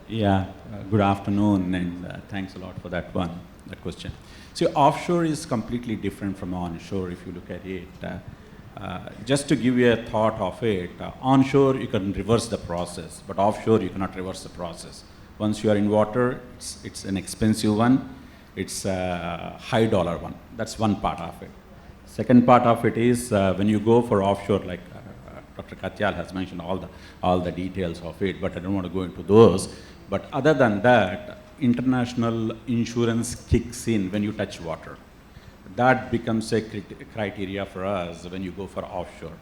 Yeah, good afternoon, and thanks a lot for that question. So offshore is completely different from onshore if you look at it. Just to give you a thought of it, onshore you can reverse the process, but offshore you cannot reverse the process. Once you are in water, it's an expensive one, it's a high dollar one. That's one part of it. Second part of it is when you go for offshore, like Dr. Katyal has mentioned all the details of it, but I don't want to go into those. But other than that, international insurance kicks in when you touch water. That becomes a criteria for us when you go for offshore.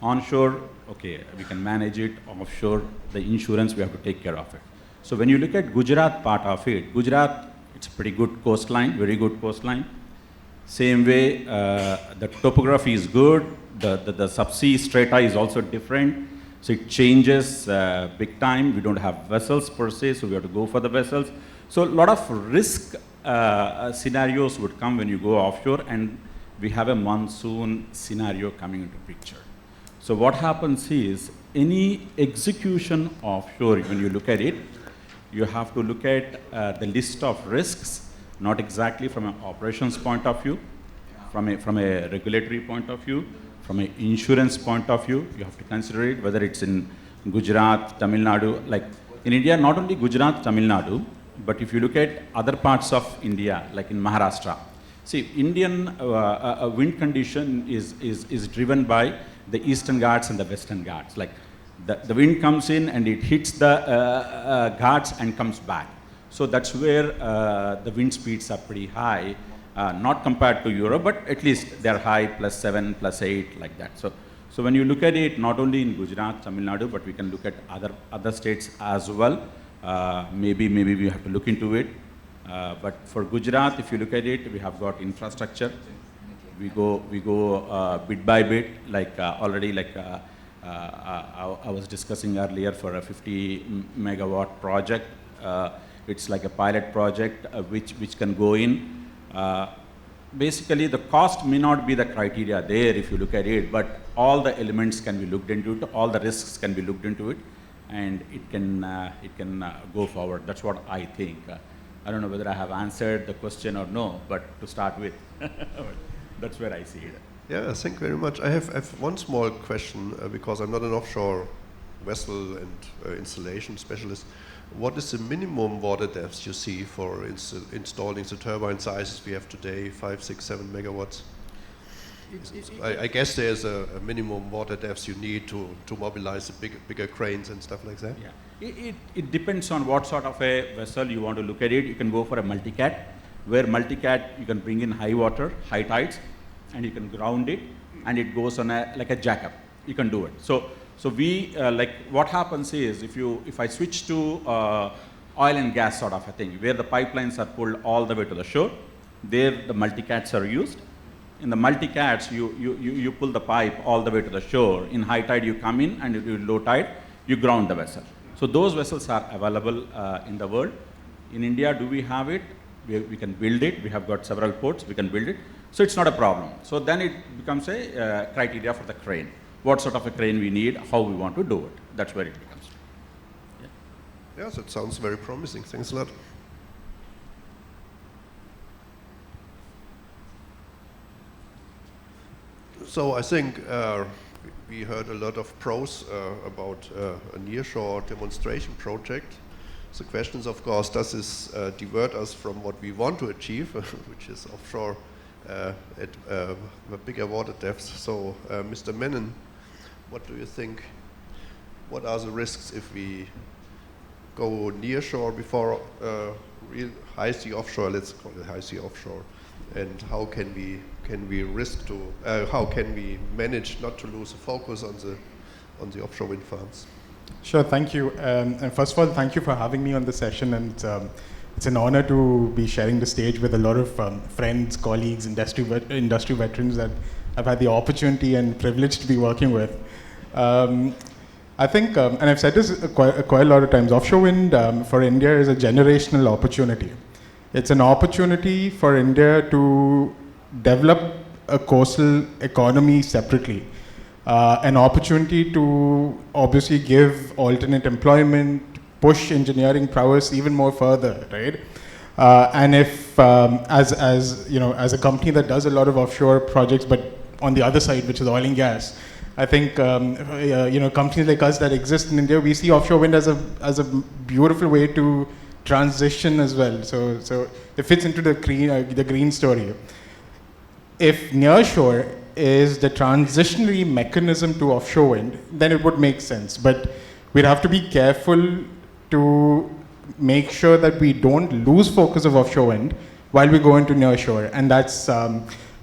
Onshore, okay, we can manage it. Offshore, the insurance, we have to take care of it. So when you look at Gujarat part of it, Gujarat, it's a pretty good coastline, very good coastline. Same way, the topography is good. The subsea strata is also different. So it changes big time. We don't have vessels per se, so we have to go for the vessels. So a lot of risk scenarios would come when you go offshore, and we have a monsoon scenario coming into picture. So what happens is, any execution offshore, when you look at it, you have to look at the list of risks, not exactly from an operations point of view, from a regulatory point of view, from an insurance point of view. You have to consider it, whether it's in Gujarat, Tamil Nadu. Like in India, not only Gujarat, Tamil Nadu, but if you look at other parts of India, like in Maharashtra. See, Indian wind condition is driven by the Eastern Ghats and the Western Ghats. Like the wind comes in and it hits the Ghats and comes back. So that's where the wind speeds are pretty high. Not compared to Europe, but at least they're high, +7, +8, like that. So when you look at it, not only in Gujarat, Tamil Nadu, but we can look at other states as well. Maybe we have to look into it. But for Gujarat, if you look at it, we have got infrastructure. We go bit by bit, like already, like I was discussing earlier for a 50 megawatt project. It's like a pilot project which can go in. Basically, the cost may not be the criteria there if you look at it, but all the elements can be looked into it, all the risks can be looked into it, and it can go forward. That's what I think. I don't know whether I have answered the question or no, but to start with, that's where I see it. Yeah, thank you very much. I have one small question because I'm not an offshore vessel and installation specialist. What is the minimum water depth you see for installing the turbine sizes we have today, 5, 6, 7 megawatts? I guess there's a minimum water depth you need to mobilize the bigger cranes and stuff like that? Yeah. It depends on what sort of a vessel you want to look at it. You can go for a multicat, where multicat you can bring in high water, high tides, and you can ground it, and it goes on like a jackup. You can do it. So we, like what happens is, if I switch to oil and gas sort of a thing, where the pipelines are pulled all the way to the shore, there the multicats are used. In the multicats, you pull the pipe all the way to the shore. In high tide, you come in, and in low tide, you ground the vessel. So those vessels are available in the world. In India, do we have it? We can build it. We have got several ports. We can build it. So it's not a problem. So then it becomes a criteria for the crane. What sort of a crane we need, how we want to do it. That's where it becomes. Yeah. Yes, it sounds very promising. Thanks a lot. So I think we heard a lot of pros about a nearshore demonstration project. The question is, of course, does this divert us from what we want to achieve, which is offshore at bigger water depths? So, Mr. Menon, what do you think? What are the risks if we go nearshore before real high sea offshore? Let's call it high sea offshore. And how can we how can we manage not to lose the focus on the offshore wind farms? Sure, thank you. And first of all, thank you for having me on the session. And it's an honor to be sharing the stage with a lot of friends, colleagues, industry veterans that I've had the opportunity and privilege to be working with. I think, and I've said this quite a lot of times, offshore wind for India is a generational opportunity. It's an opportunity for India to develop a coastal economy separately. An opportunity to obviously give alternate employment, push engineering prowess even more further, right? And if, as you know, as a company that does a lot of offshore projects, but on the other side, which is oil and gas, I think you know, companies like us that exist in India, we see offshore wind as a beautiful way to transition as well. So it fits into the green story. If nearshore is the transitionary mechanism to offshore wind, then it would make sense. But we'd have to be careful to make sure that we don't lose focus of offshore wind while we go into nearshore. And that's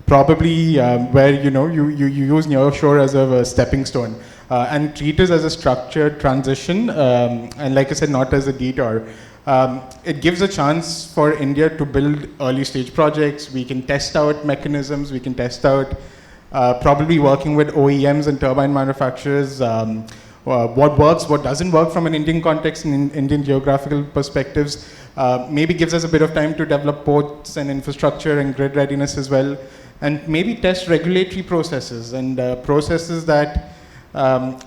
probably where you use nearshore as a stepping stone and treat it as a structured transition. And like I said, not as a detour. It gives a chance for India to build early stage projects. We can test out mechanisms. We can test out probably working with OEMs and turbine manufacturers, what works, what doesn't work from an Indian context and Indian geographical perspectives. Maybe gives us a bit of time to develop ports and infrastructure and grid readiness as well, and maybe test regulatory processes and processes that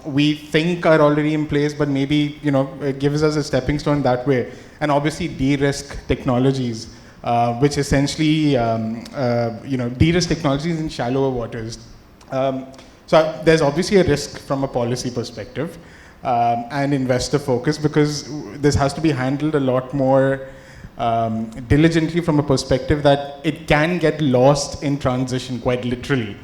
we think are already in place, but maybe it gives us a stepping stone that way. And obviously de-risk technologies, which essentially de-risk technologies in shallower waters. So there's obviously a risk from a policy perspective and investor focus, because this has to be handled a lot more diligently from a perspective that it can get lost in transition, quite literally.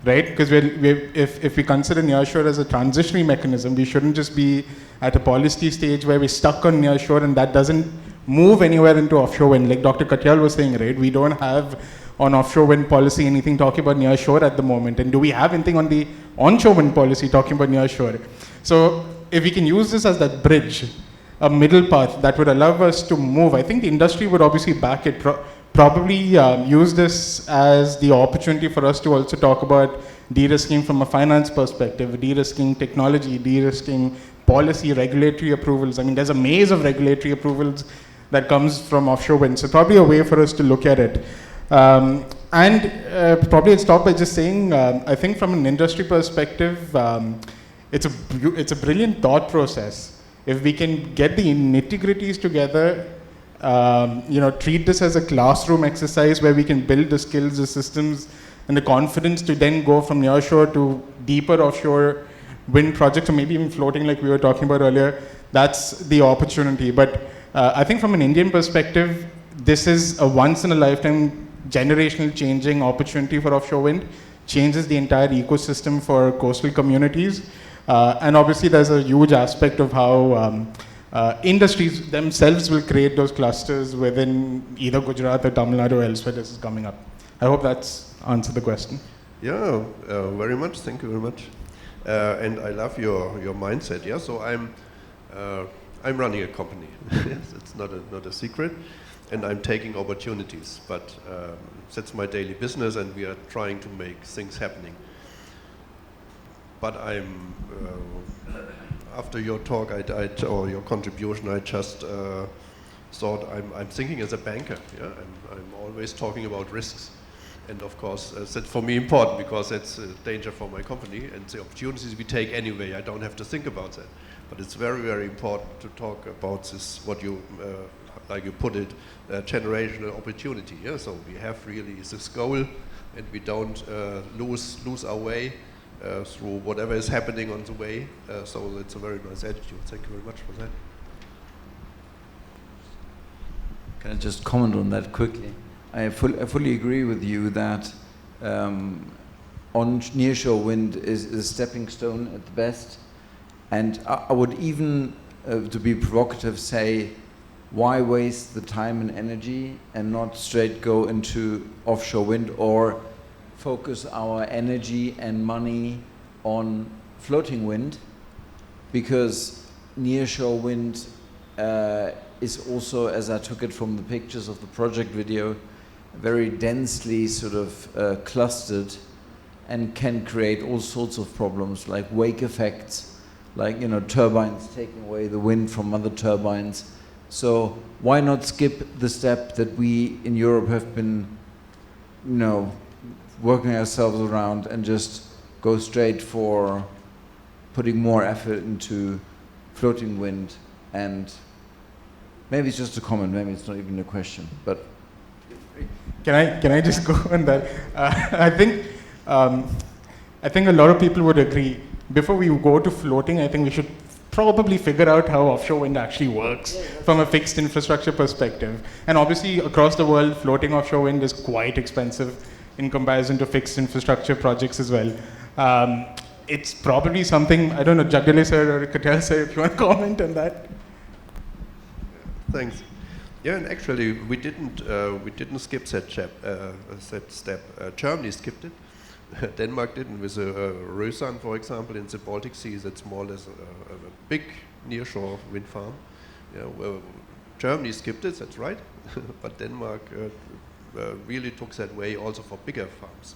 Right? Because if we consider nearshore as a transitionary mechanism, we shouldn't just be at a policy stage where we're stuck on nearshore and that doesn't move anywhere into offshore wind. Like Dr. Katyal was saying, right? We don't have on offshore wind policy anything talking about nearshore at the moment. And do we have anything on the onshore wind policy talking about nearshore? So if we can use this as that bridge, a middle path that would allow us to move, I think the industry would obviously back it. Probably use this as the opportunity for us to also talk about de-risking from a finance perspective, de-risking technology, de-risking policy, regulatory approvals. I mean, there's a maze of regulatory approvals that comes from offshore wind. So probably a way for us to look at it. And probably I'd stop by just saying, I think from an industry perspective, it's a brilliant thought process. If we can get the nitty-gritties together, treat this as a classroom exercise where we can build the skills, the systems, and the confidence to then go from nearshore to deeper offshore wind projects, or maybe even floating like we were talking about earlier. That's the opportunity. But I think from an Indian perspective, this is a once-in-a-lifetime, generational changing opportunity for offshore wind. Changes the entire ecosystem for coastal communities. And obviously there's a huge aspect of how industries themselves will create those clusters within either Gujarat or Tamil Nadu or elsewhere this is coming up. I hope that's answered the question. Yeah, very much. Thank you very much. And I love your mindset. Yeah, so I'm running a company. Yes, it's not a secret, and I'm taking opportunities. But that's my daily business, and we are trying to make things happening. But I'm after your talk, or your contribution, I just thought I'm thinking as a banker. Yeah, I'm always talking about risks, and of course that's for me important because that's a danger for my company and the opportunities we take anyway. I don't have to think about that, but it's very, very important to talk about this. What you like you put it, generational opportunity. Yeah, so we have really this goal, and we don't lose our way through whatever is happening on the way. So that's a very nice attitude. Thank you very much for that. Can I just comment on that quickly? I fully agree with you that nearshore wind is a stepping stone at the best. And I would even, to be provocative, say, why waste the time and energy and not straight go into offshore wind, or focus our energy and money on floating wind? Because nearshore wind is also, as I took it from the pictures of the project video, very densely sort of clustered, and can create all sorts of problems like wake effects, like, you know, turbines taking away the wind from other turbines. So why not skip the step that we in Europe have been, you know, working ourselves around, and just go straight for putting more effort into floating wind? And maybe it's just a comment, maybe it's not even a question, but can I just go on that? I think a lot of people would agree. Before we go to floating, I think we should probably figure out how offshore wind actually works from a fixed infrastructure perspective. And obviously, across the world, floating offshore wind is quite expensive in comparison to fixed infrastructure projects as well. It's probably something, I don't know, Jagdale sir or Katel sir, if you want to comment on that. Thanks. Yeah, and actually we didn't skip that step. Germany skipped it. Denmark didn't with Røsand, for example, in the Baltic Sea. That's more or less a big nearshore wind farm. Yeah, well, Germany skipped it, that's right, but Denmark really took that way also for bigger farms.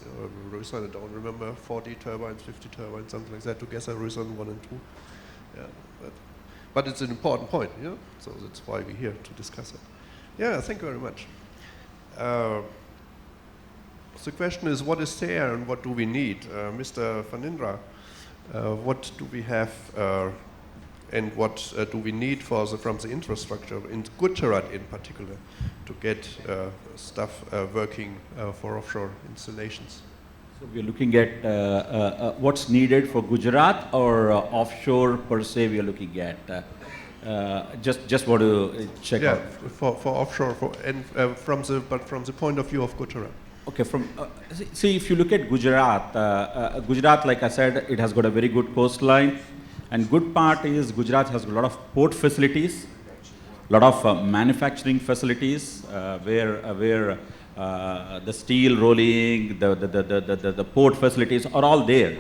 Røsand, I don't remember, 40 turbines, 50 turbines, something like that together, Røsand 1 and 2. Yeah, but it's an important point, yeah? So that's why we're here to discuss it. Yeah, thank you very much. The question is, what is there and what do we need? Mr. Van Indra, what do we have and what do we need from the infrastructure in Gujarat in particular to get stuff working for offshore installations? So we're looking at what's needed for Gujarat, or offshore per se we are looking at? Just want to check out. For offshore, from the point of view of Gujarat. Okay, see, if you look at Gujarat, Gujarat, like I said, it has got a very good coastline, and good part is Gujarat has a lot of port facilities, a lot of manufacturing facilities where the steel rolling, the port facilities are all there.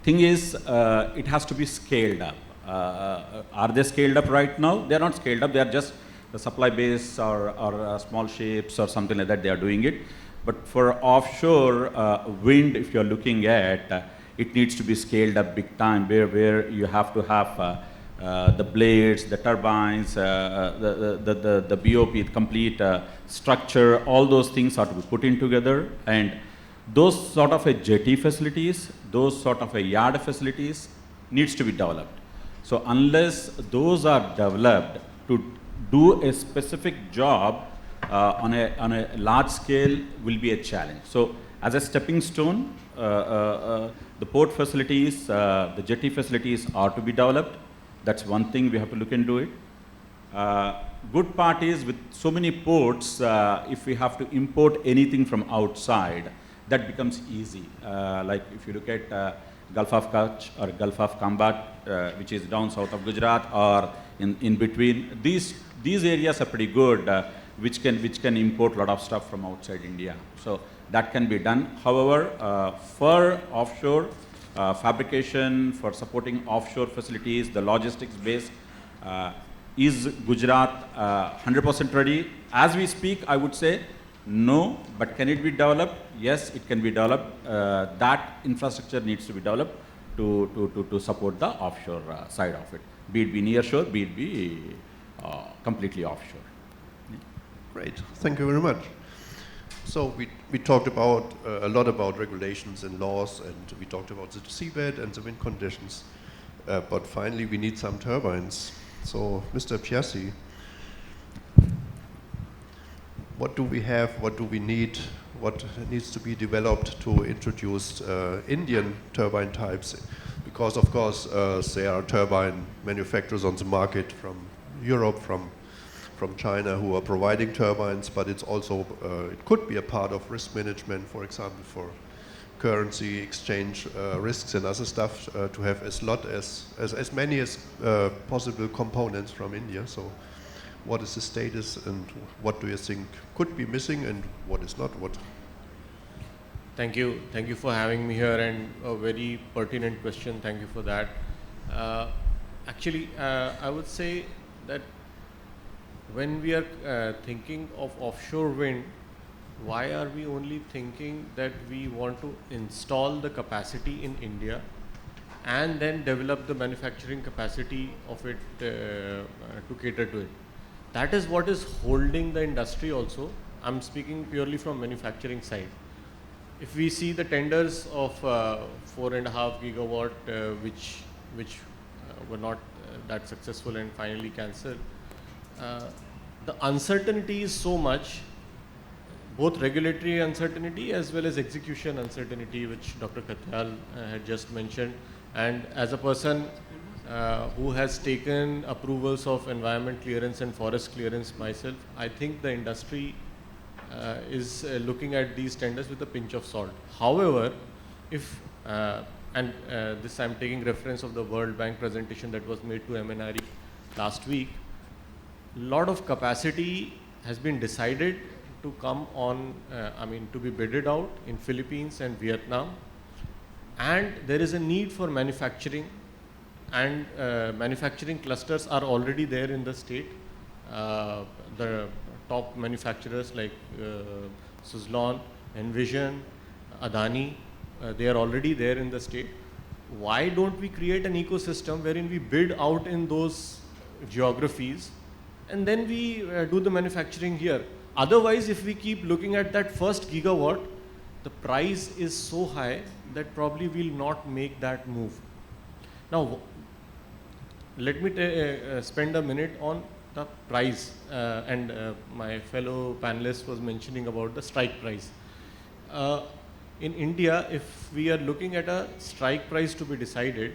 Thing is, it has to be scaled up. Are they scaled up right now? They are not scaled up. They are just the supply base or small ships or something like that. They are doing it. But for offshore wind, if you are looking at, it needs to be scaled up big time, where you have to have the blades, the turbines, the BOP, the complete structure, all those things are to be put in together. And those sort of a jetty facilities, those sort of a yard facilities needs to be developed. So unless those are developed to do a specific job on a large scale will be a challenge. So as a stepping stone, the port facilities, the jetty facilities are to be developed. That's one thing we have to look into it. Good part is with so many ports, if we have to import anything from outside, that becomes easy. Like if you look at Gulf of Kutch or Gulf of Kambat, which is down south of Gujarat, or in between, these areas are pretty good, which can import a lot of stuff from outside India. So that can be done. However, for offshore fabrication, for supporting offshore facilities, the logistics base, is Gujarat 100% ready? As we speak, I would say no, but can it be developed? Yes, it can be developed. That infrastructure needs to be developed to support the offshore side of it. be it be nearshore, be it be completely offshore. Great, thank you very much. So we talked about a lot about regulations and laws, and we talked about the seabed and the wind conditions, but finally we need some turbines. So Mr. Piassi, what do we have, what do we need, what needs to be developed to introduce Indian turbine types? Because of course there are turbine manufacturers on the market from Europe, from China, who are providing turbines, but it's also, it could be a part of risk management, for example, for currency exchange risks and other stuff, to have as many as possible components from India. So what is the status, and what do you think could be missing, and what is not? What? Thank you for having me here, and a very pertinent question. Thank you for that. Actually, I would say that when we are thinking of offshore wind, why are we only thinking that we want to install the capacity in India and then develop the manufacturing capacity of it to cater to it? That is what is holding the industry also. I'm speaking purely from manufacturing side. If we see the tenders of 4.5 gigawatt, which were not that successful and finally cancelled, the uncertainty is so much, both regulatory uncertainty as well as execution uncertainty, which Dr. Katyal had just mentioned. And as a person who has taken approvals of environment clearance and forest clearance myself, I think the industry is looking at these tenders with a pinch of salt. However, if, this I'm taking reference of the World Bank presentation that was made to MNRE last week, lot of capacity has been decided to come on, to be bidded out in Philippines and Vietnam. And there is a need for manufacturing, and manufacturing clusters are already there in the state. The top manufacturers like Suzlon, Envision, Adani, they are already there in the state. Why don't we create an ecosystem wherein we bid out in those geographies and then we do the manufacturing here? Otherwise, if we keep looking at that first gigawatt, the price is so high that probably we'll not make that move. Now, let me spend a minute on the price, and my fellow panelist was mentioning about the strike price. In India, if we are looking at a strike price to be decided,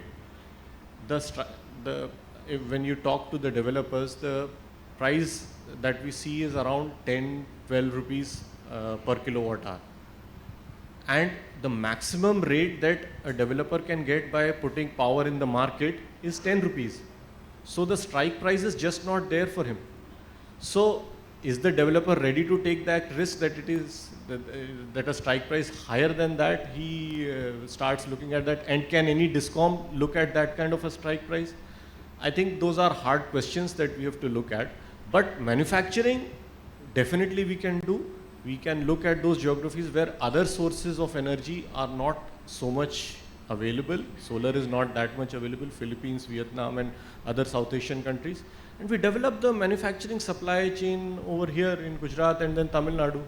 when you talk to the developers, the price that we see is around 10-12 rupees per kilowatt hour. And the maximum rate that a developer can get by putting power in the market is 10 rupees. So the strike price is just not there for him. So is the developer ready to take that risk that it is that a strike price higher than that, he starts looking at that, and can any DISCOM look at that kind of a strike price? I think those are hard questions that we have to look at. But manufacturing, definitely we can do. We can look at those geographies where other sources of energy are not so much available. Solar is not that much available, Philippines, Vietnam and other South Asian countries. And we develop the manufacturing supply chain over here in Gujarat and then Tamil Nadu.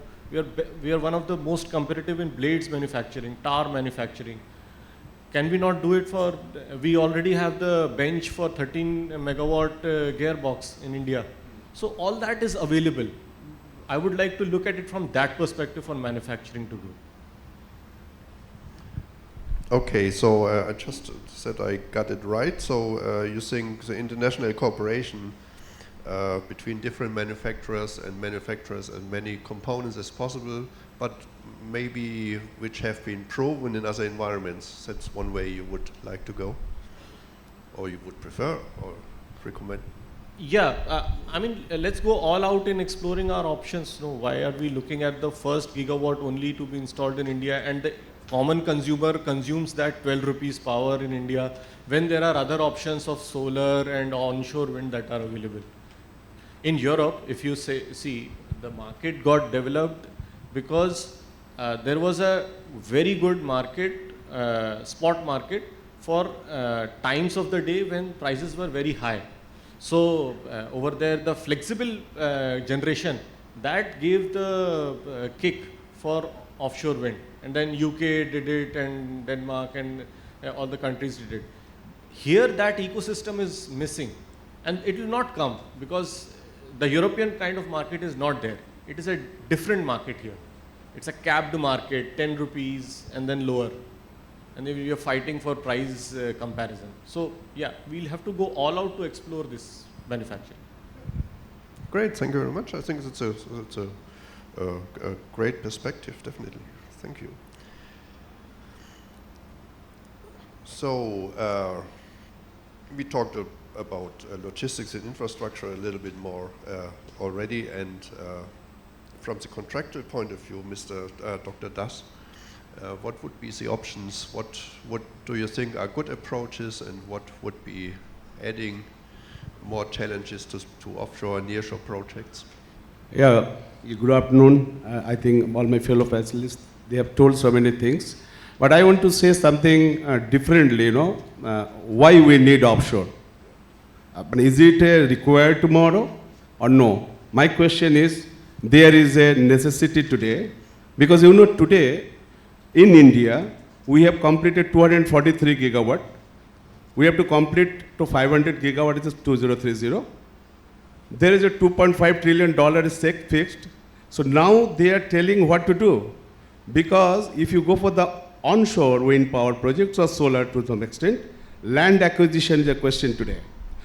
We are one of the most competitive in blades manufacturing, tar manufacturing. Can we not do it for, we already have the bench for 13 megawatt gearbox in India. So all that is available. I would like to look at it from that perspective for manufacturing to grow. Okay, so I just said I got it right. So you think the international cooperation between different manufacturers and many components is possible, but maybe which have been proven in other environments. That's one way you would like to go, or you would prefer or recommend? Yeah, let's go all out in exploring our options. No, why are we looking at the first gigawatt only to be installed in India, and the common consumer consumes that 12 rupees power in India when there are other options of solar and onshore wind that are available? In Europe, if you see, the market got developed because there was a very good market, spot market for times of the day when prices were very high. So over there, the flexible generation, that gave the kick for offshore wind. And then UK did it, and Denmark, and all the countries did it. Here that ecosystem is missing, and it will not come because the European kind of market is not there. It is a different market here. It's a capped market, 10 rupees and then lower. And then we are fighting for price comparison. So yeah, we'll have to go all out to explore this manufacturing. Great, thank you very much. I think it's a great perspective, definitely. Thank you. So we talked about logistics and infrastructure a little bit more already, and from the contractual point of view, Mr. Dr. Das, what would be the options? What do you think are good approaches, and what would be adding more challenges to offshore and nearshore projects? Yeah, good afternoon. I think all my fellow panelists, they have told so many things. But I want to say something differently, why we need offshore. Is it required tomorrow or no? My question is, there is a necessity today, because today in India, we have completed 243 gigawatt. We have to complete to 500 gigawatt, it is 2030. There is a $2.5 trillion SEC fixed. So now they are telling what to do. Because if you go for the onshore wind power projects or solar to some extent, land acquisition is a question today.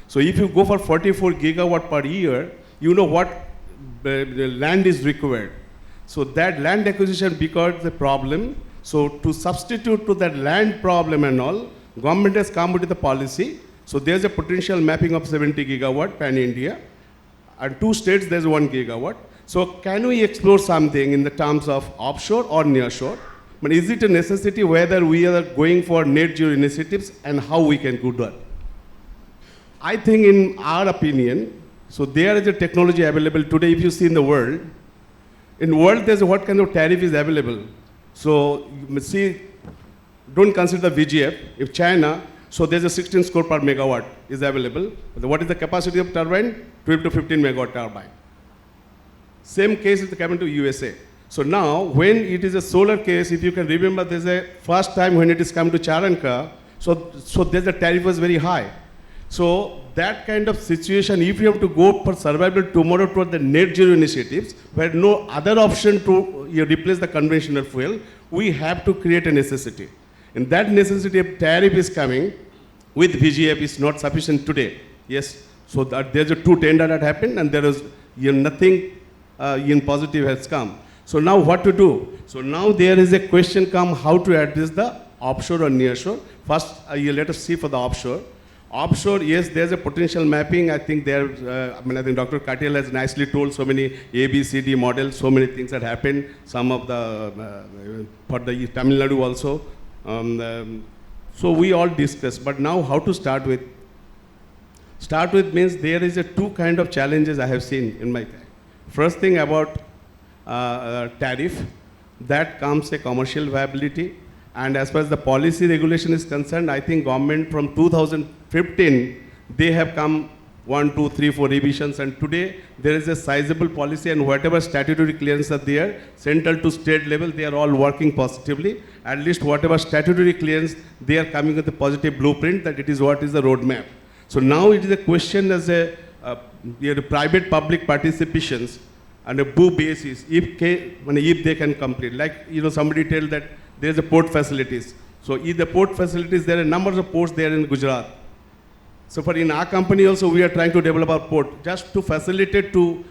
So if you go for 44 gigawatt per year, you know what the land is required. So that land acquisition becomes a problem. So to substitute to that land problem and all, government has come with the policy. So there's a potential mapping of 70 gigawatt pan-India. And 2 states, there's 1 gigawatt. So can we explore something in the terms of offshore or nearshore? But is it a necessity whether we are going for net zero initiatives and how we can do that? I think in our opinion, so there is a technology available today. If you see in the world there's what kind of tariff is available. So you see, don't consider VGF. If China, so there's a 16 score per megawatt is available. What is the capacity of turbine? 12 to 15 megawatt turbine. Same case is coming to USA. So now, when it is a solar case, if you can remember, there's a first time when it is come to Charanka, so there's a tariff was very high. So that kind of situation, if you have to go for survival tomorrow toward the net zero initiatives, where no other option to replace the conventional fuel, we have to create a necessity. And that necessity of tariff is coming with VGF is not sufficient today. Yes, so that there's a 2 tender that happened, and there is nothing in positive has come. So now what to do? So now there is a question come how to address the offshore or nearshore. First, let us see for the offshore. Offshore, yes, there's a potential mapping. I think there, I think Dr. Katil has nicely told so many ABCD models, so many things that happened. Some of the, for the Tamil Nadu also. So we all discussed, but now how to start with? Start with means there is a 2 kind of challenges I have seen in my time. First thing about tariff, that comes a commercial viability. And as far as the policy regulation is concerned, I think government from 2015, they have come 1, 2, 3, 4 revisions, and today there is a sizable policy, and whatever statutory clearance are there, central to state level, they are all working positively. At least whatever statutory clearance, they are coming with a positive blueprint that it is what is the roadmap. So now it is a question as a private public participations on a BOO basis, if they can complete. Like, somebody tell that there is a port facilities. So if the port facilities, there are numbers of ports there in Gujarat. So for in our company also, we are trying to develop our port just to facilitate to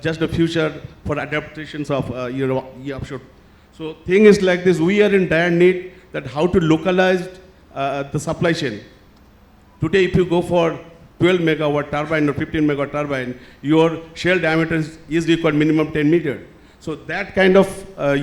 just the future for adaptations of offshore. So thing is like this, we are in dire need that how to localize the supply chain. Today, if you go for 12 megawatt turbine or 15 megawatt turbine, your shell diameter is required minimum 10 meters. So that kind of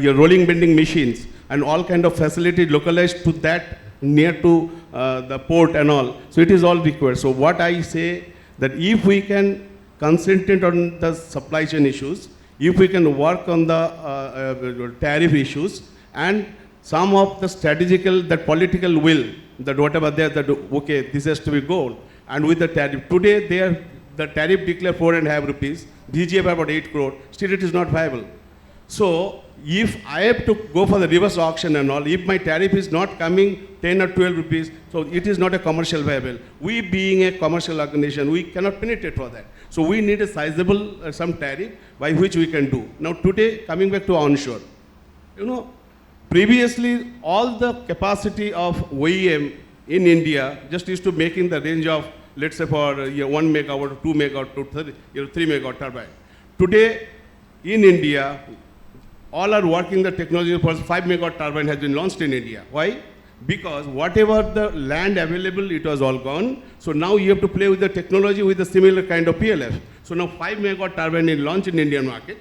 your rolling bending machines and all kind of facility localized to that near to the port and all. So it is all required. So what I say that if we can concentrate on the supply chain issues, if we can work on the tariff issues and some of the strategical, that political will that whatever there, that okay, this has to be gold. And with the tariff, today the tariff declared 4.5 rupees, DGF about 8 crore, still it is not viable. So if I have to go for the reverse auction and all, if my tariff is not coming 10 or 12 rupees, so it is not a commercial viable. We being a commercial organization, we cannot penetrate for that. So we need a sizable some tariff by which we can do. Now today, coming back to onshore, previously all the capacity of OEM in India just used to make in the range of, let's say for 1 megawatt, 2 megawatt, 3 megawatt turbine. Today in India, all are working the technology for 5 megawatt turbine has been launched in India. Why? Because whatever the land available, it was all gone. So now you have to play with the technology with a similar kind of PLF. So now 5 megawatt turbine is launched in Indian market.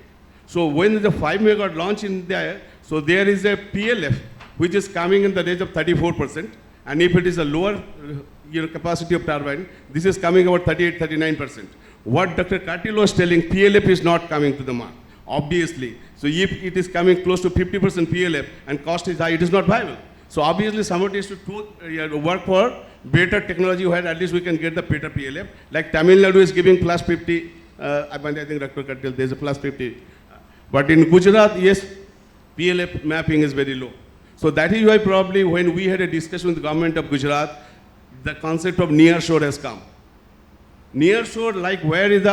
So when the 5 megawatt launch in there, so there is a PLF which is coming in the range of 34%. And if it is a lower capacity of turbine, this is coming about 38, 39%. What Dr. Katil was telling, PLF is not coming to the mark, obviously. So if it is coming close to 50% PLF and cost is high, it is not viable. So obviously somebody has to work for better technology where at least we can get the better PLF. Like Tamil Nadu is giving plus 50, I think Dr. Katil, there is a plus 50. But in Gujarat, yes, PLF mapping is very low. So that is why probably when we had a discussion with the government of Gujarat, the concept of near shore has come. Near shore, like where is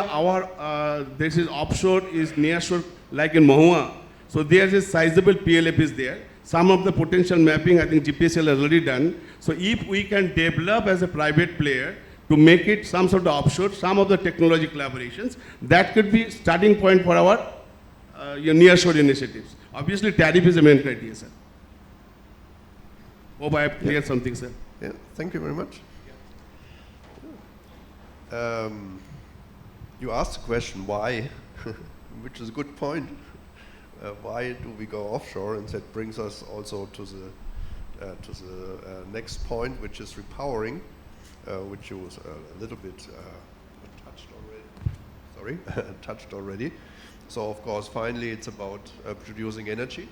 this is offshore, is near shore, like in Mahua. So there is a sizable PLF is there. Some of the potential mapping, I think GPSL has already done. So if we can develop as a private player to make it some sort of offshore, some of the technology collaborations, that could be starting point for our near shore initiatives. Obviously, tariff is the main criteria, sir. Hope I have cleared something, sir. Yeah, thank you very much. You asked the question why, which is a good point. Why do we go offshore? And that brings us also to the next point, which is repowering, which you was a little bit touched already. So of course, finally, it's about producing energy.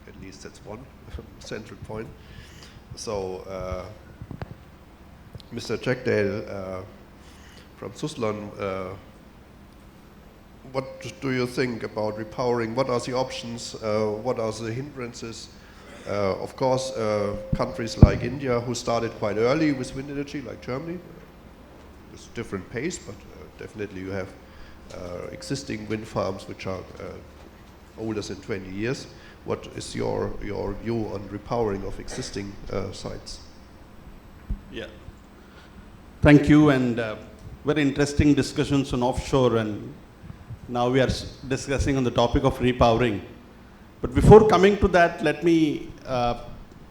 At least that's one central point. So, Mr. Jackdale from Suslan, what do you think about repowering? What are the options? What are the hindrances? Of course, countries like India, who started quite early with wind energy, like Germany, with different pace, but definitely you have existing wind farms which are older than 20 years. What is your view on repowering of existing sites? Yeah. Thank you, and very interesting discussions on offshore, and now we are discussing on the topic of repowering. But before coming to that, let me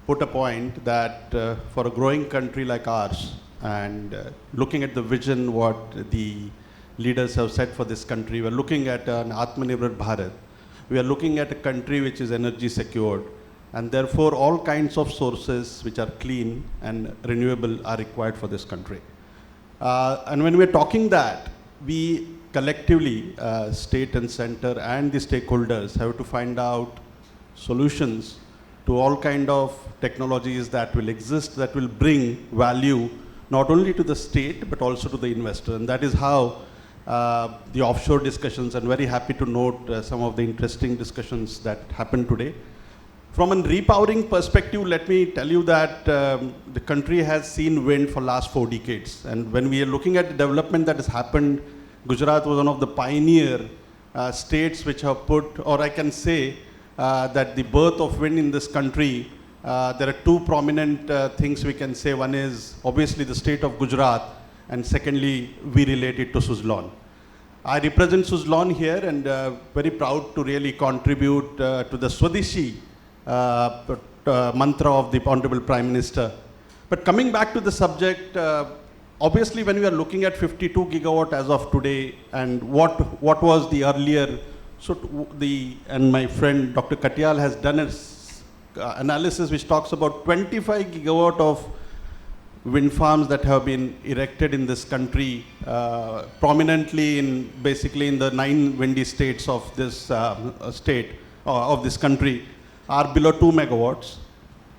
put a point that for a growing country like ours, and looking at the vision what the leaders have set for this country, we're looking at an Atmanirbhar Bharat. We are looking at a country which is energy secured, and therefore all kinds of sources which are clean and renewable are required for this country. And when we're talking that, we collectively, state and center and the stakeholders have to find out solutions to all kind of technologies that will exist, that will bring value not only to the state but also to the investor. And that is how the offshore discussions, and very happy to note some of the interesting discussions that happened today. From a repowering perspective, let me tell you that the country has seen wind for last 4 decades. And when we are looking at the development that has happened, Gujarat was one of the pioneer states which have put, or I can say that the birth of wind in this country, there are two prominent things we can say. One is obviously the state of Gujarat, and secondly, we relate it to Suzlon. I represent Suzlon here, and very proud to really contribute to the Swadeshi mantra of the Honorable Prime Minister. But coming back to the subject, obviously when we are looking at 52 gigawatt as of today, and what was the earlier, and my friend Dr. Katyal has done an analysis which talks about 25 gigawatt of wind farms that have been erected in this country, prominently basically in the 9 windy states of this of this country, are below 2 megawatts.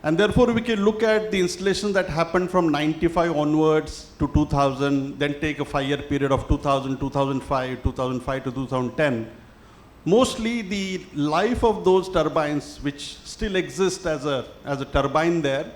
And therefore, we can look at the installations that happened from 95 onwards to 2000, then take a 5-year period of 2000, 2005, 2005 to 2010. Mostly the life of those turbines, which still exist as a turbine there,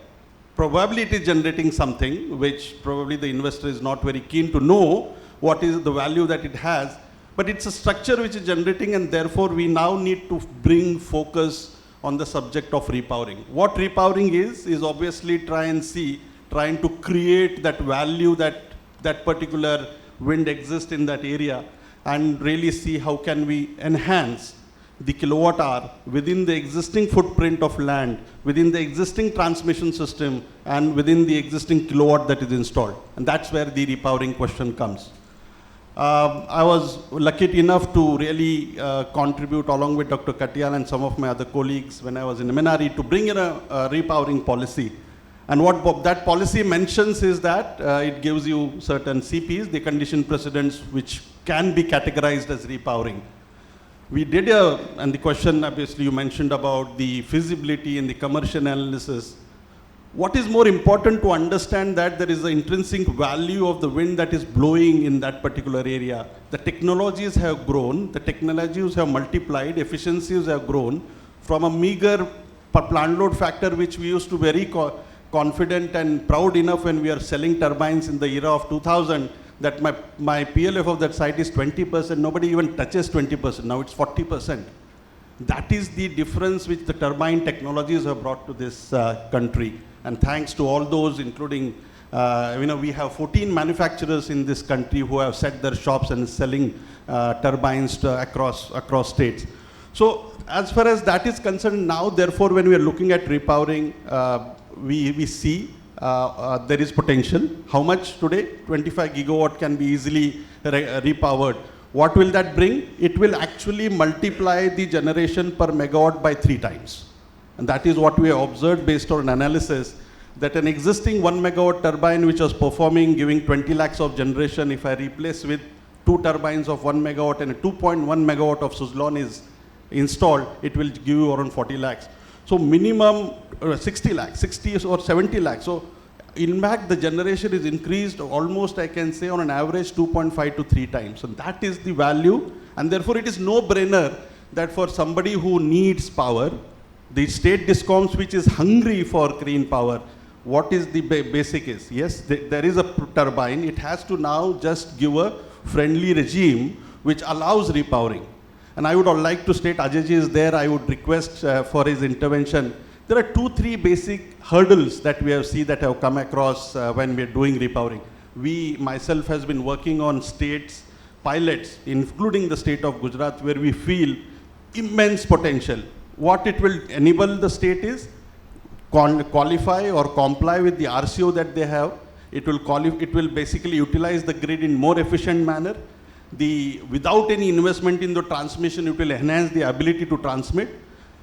probably it is generating something, which probably the investor is not very keen to know what is the value that it has. But it's a structure which is generating, and therefore we now need to bring focus on the subject of repowering. What repowering is obviously trying to create that value that particular wind exists in that area, and really see how can we enhance the kilowatt hour within the existing footprint of land, within the existing transmission system, and within the existing kilowatt that is installed. And that's where the repowering question comes. I was lucky enough to really contribute along with Dr. Katyal and some of my other colleagues when I was in MNRE to bring in a repowering policy. And what that policy mentions is that it gives you certain CPs, the condition precedents, which can be categorized as repowering. We did and the question obviously you mentioned about the feasibility and the commercial analysis. What is more important to understand that there is an intrinsic value of the wind that is blowing in that particular area. The technologies have grown, the technologies have multiplied, efficiencies have grown from a meager per plant load factor, which we used to very confident and proud enough when we are selling turbines in the era of 2000, that my PLF of that site is 20%, nobody even touches 20%, now it's 40%. That is the difference which the turbine technologies have brought to this country. And thanks to all those, including, we have 14 manufacturers in this country who have set their shops and selling turbines across states. So as far as that is concerned now, therefore, when we are looking at repowering, we see there is potential. How much today? 25 gigawatt can be easily repowered. What will that bring? It will actually multiply the generation per megawatt by 3 times. And that is what we have observed based on analysis, that an existing 1 megawatt turbine which was performing, giving 20 lakhs of generation, if I replace with 2 turbines of 1 megawatt and a 2.1 megawatt of Suzlon is installed, it will give you around 40 lakhs. So minimum 60 lakhs, 60 or 70 lakhs. So in fact, the generation is increased almost, I can say, on an average 2.5 to 3 times. So that is the value. And therefore, it is no brainer that for somebody who needs power, the state discoms which is hungry for green power, what is the basic is? Yes, there is a turbine. It has to now just give a friendly regime which allows repowering. And I would like to state, Ajay is there, I would request for his intervention. There are 2-3 basic hurdles that we have seen that have come across when we are doing repowering. Myself has been working on states, pilots, including the state of Gujarat, where we feel immense potential. What it will enable the state is qualify or comply with the RCO that they have. It will basically utilize the grid in more efficient manner. Without any investment in the transmission, it will enhance the ability to transmit.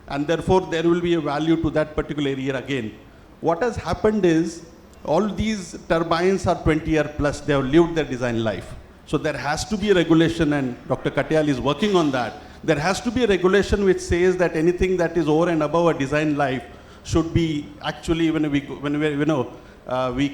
And therefore, there will be a value to that particular area again. What has happened is, all these turbines are 20-year plus, they have lived their design life. So there has to be a regulation, and Dr. Katyal is working on that. There has to be a regulation which says that anything that is over and above a design life should be actually, we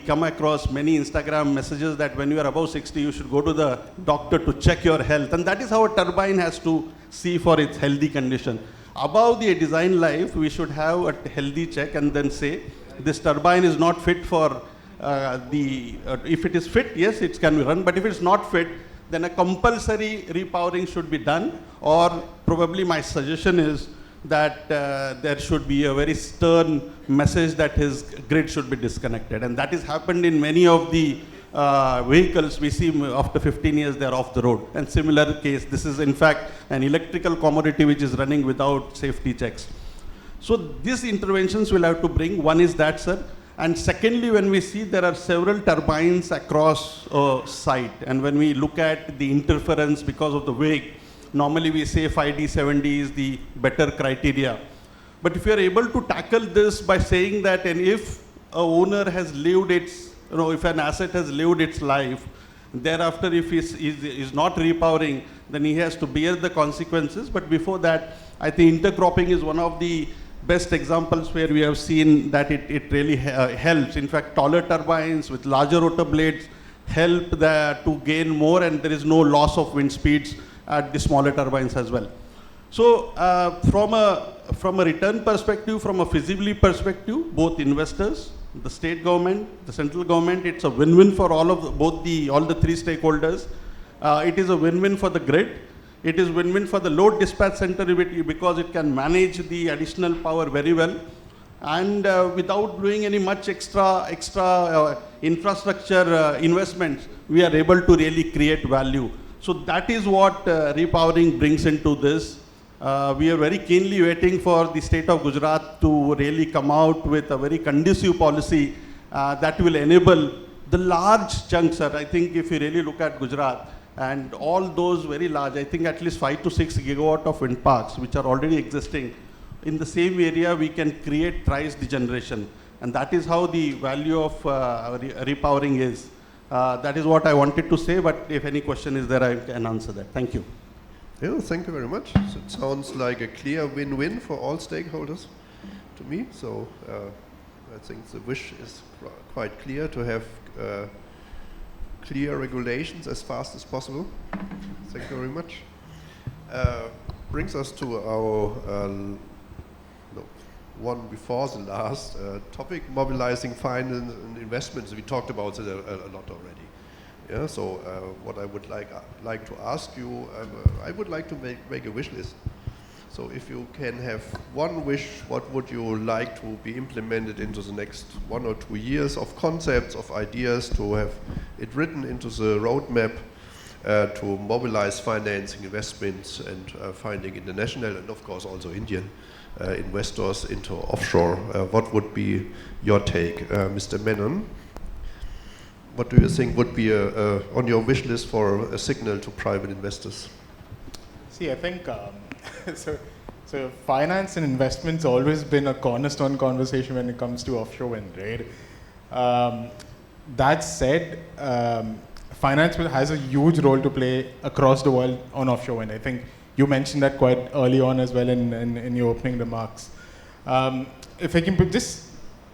come across many Instagram messages that when you are above 60, you should go to the doctor to check your health. And that is how a turbine has to see for its healthy condition. Above the design life, we should have a healthy check and then say, this turbine is not fit for if it is fit, yes, it can be run, but if it's not fit, then a compulsory repowering should be done, or probably my suggestion is that there should be a very stern message that his grid should be disconnected. And that has happened in many of the vehicles we see after 15 years they are off the road. And similar case, this is in fact an electrical commodity which is running without safety checks. So these interventions will have to bring, one is that, sir. And secondly, when we see there are several turbines across a site, and when we look at the interference because of the wake, normally we say 5D, 7D is the better criteria. But if you are able to tackle this by saying that, and if a owner has lived its, if an asset has lived its life, thereafter if he is not repowering, then he has to bear the consequences. But before that, I think intercropping is one of the best examples where we have seen that it really helps. In fact, taller turbines with larger rotor blades help to gain more, and there is no loss of wind speeds at the smaller turbines as well. So from a return perspective, from a feasibility perspective, both investors, the state government, the central government, it's a win-win for all the three stakeholders. It is a win-win for the grid. It is win-win for the load dispatch center because it can manage the additional power very well, and without doing any much extra infrastructure investments, we are able to really create value. So that is what repowering brings into this. We are very keenly waiting for the state of Gujarat to really come out with a very conducive policy that will enable the large chunks. I think if you really look at Gujarat and all those very large, I think at least 5 to 6 gigawatt of wind parks which are already existing in the same area, we can create thrice the generation, and that is how the value of repowering is. That is what I wanted to say, but if any question is there, I can answer that. Thank you. Yeah, thank you very much. So it sounds like a clear win-win for all stakeholders to me. So I think the wish is quite clear to have clear regulations as fast as possible. Thank you very much. Brings us to our one before the last topic, mobilizing finance and investments. We talked about it a lot already. Yeah, so what I would like to ask you, I would like to make a wish list. So if you can have one wish, what would you like to be implemented into the next 1 or 2 years of concepts, of ideas, to have it written into the roadmap to mobilize financing, investments, and finding international and of course also Indian investors into offshore? What would be your take, Mr. Menon? What do you think would be on your wish list for a signal to private investors? See, I think so finance and investment's always been a cornerstone conversation when it comes to offshore wind, right? That said, finance has a huge role to play across the world on offshore wind. I think you mentioned that quite early on as well in your opening remarks. If I can just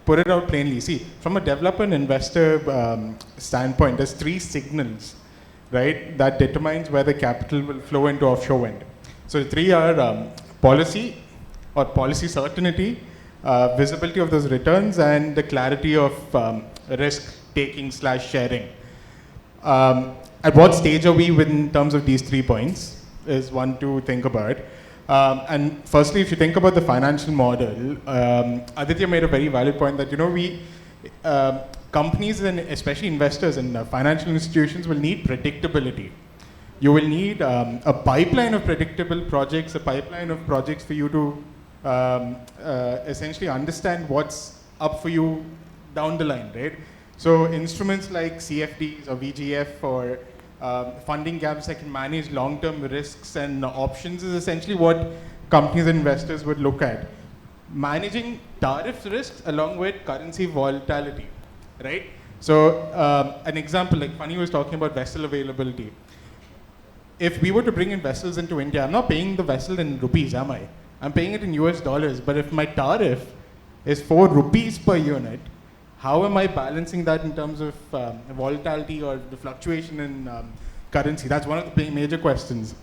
put it out plainly, see, from a developer and investor standpoint, there's 3 signals, right, that determines where the capital will flow into offshore wind. So the 3 are policy or policy certainty, visibility of those returns, and the clarity of risk taking / sharing. At what stage are we in terms of these 3 points is one to think about. And firstly, if you think about the financial model, Aditya made a very valid point that, companies and especially investors and financial institutions will need predictability. You will need a pipeline of predictable projects, a pipeline of projects for you to essentially understand what's up for you down the line, right? So instruments like CFDs or VGF or funding gaps that can manage long-term risks and options is essentially what companies and investors would look at. Managing tariff risks along with currency volatility, right? So an example, like Fanny was talking about vessel availability. If we were to bring in vessels into India, I'm not paying the vessel in rupees, am I? I'm paying it in US dollars, but if my tariff is 4 rupees per unit, how am I balancing that in terms of volatility or the fluctuation in currency? That's one of the major questions.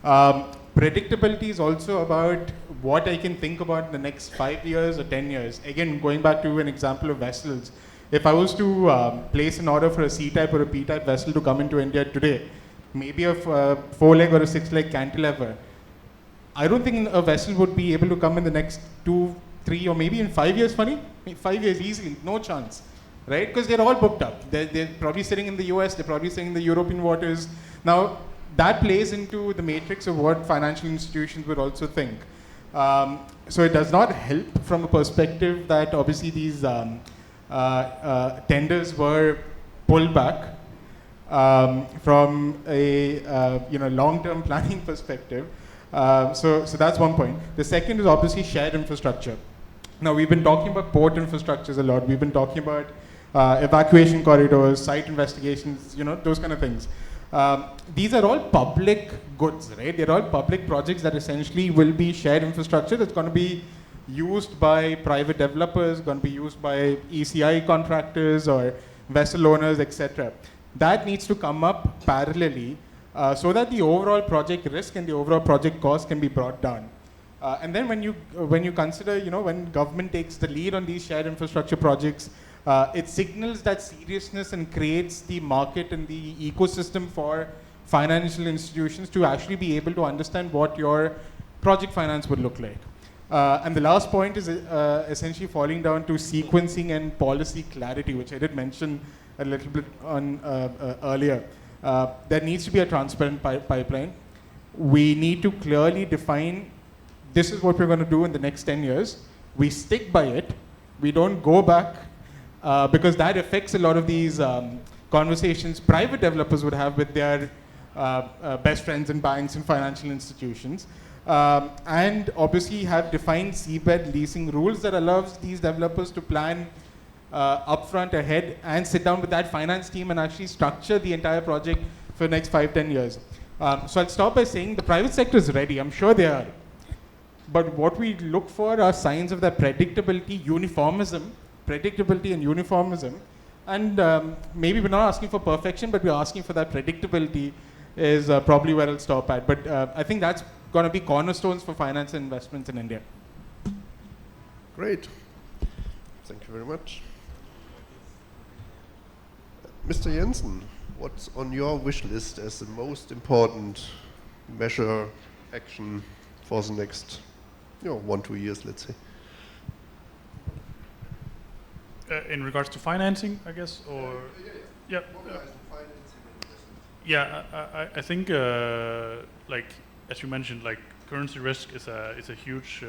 Predictability is also about what I can think about in the next 5 years or 10 years. Again, going back to an example of vessels, if I was to place an order for a C-type or a P-type vessel to come into India today, maybe a 4-leg or a 6-leg cantilever, I don't think a vessel would be able to come in the next 2, 3, or maybe in 5 years, Funny? 5 years easily, no chance, right? Because they're all booked up. They're probably sitting in the US, they're probably sitting in the European waters. Now, that plays into the matrix of what financial institutions would also think. So it does not help from a perspective that obviously these tenders were pulled back from a long-term planning perspective. So that's one point. The second is obviously shared infrastructure. Now, we've been talking about port infrastructures a lot. We've been talking about evacuation corridors, site investigations, those kind of things. These are all public goods, right? They're all public projects that essentially will be shared infrastructure that's going to be used by private developers, going to be used by ECI contractors or vessel owners, etc. That needs to come up parallelly so that the overall project risk and the overall project cost can be brought down. And then when you consider, when government takes the lead on these shared infrastructure projects, it signals that seriousness and creates the market and the ecosystem for financial institutions to actually be able to understand what your project finance would look like. And the last point is essentially falling down to sequencing and policy clarity, which I did mention a little bit on earlier. There needs to be a transparent pipeline. We need to clearly define this is what we're going to do in the next 10 years. We stick by it. We don't go back because that affects a lot of these conversations private developers would have with their best friends in banks and financial institutions. And obviously have defined seabed leasing rules that allows these developers to plan upfront ahead and sit down with that finance team and actually structure the entire project for the next 5-10 years. So I'll stop by saying the private sector is ready. I'm sure they are. But what we look for are signs of that predictability, predictability and uniformism. And maybe we're not asking for perfection, but we're asking for that predictability is probably where I'll stop at. But I think that's going to be cornerstones for finance and investments in India. Great. Thank you very much. Mr. Jensen, what's on your wish list as the most important measure, action for the next 1-2 years, let's say? In regards to financing, I guess, or yeah. I think like as you mentioned, like currency risk is a huge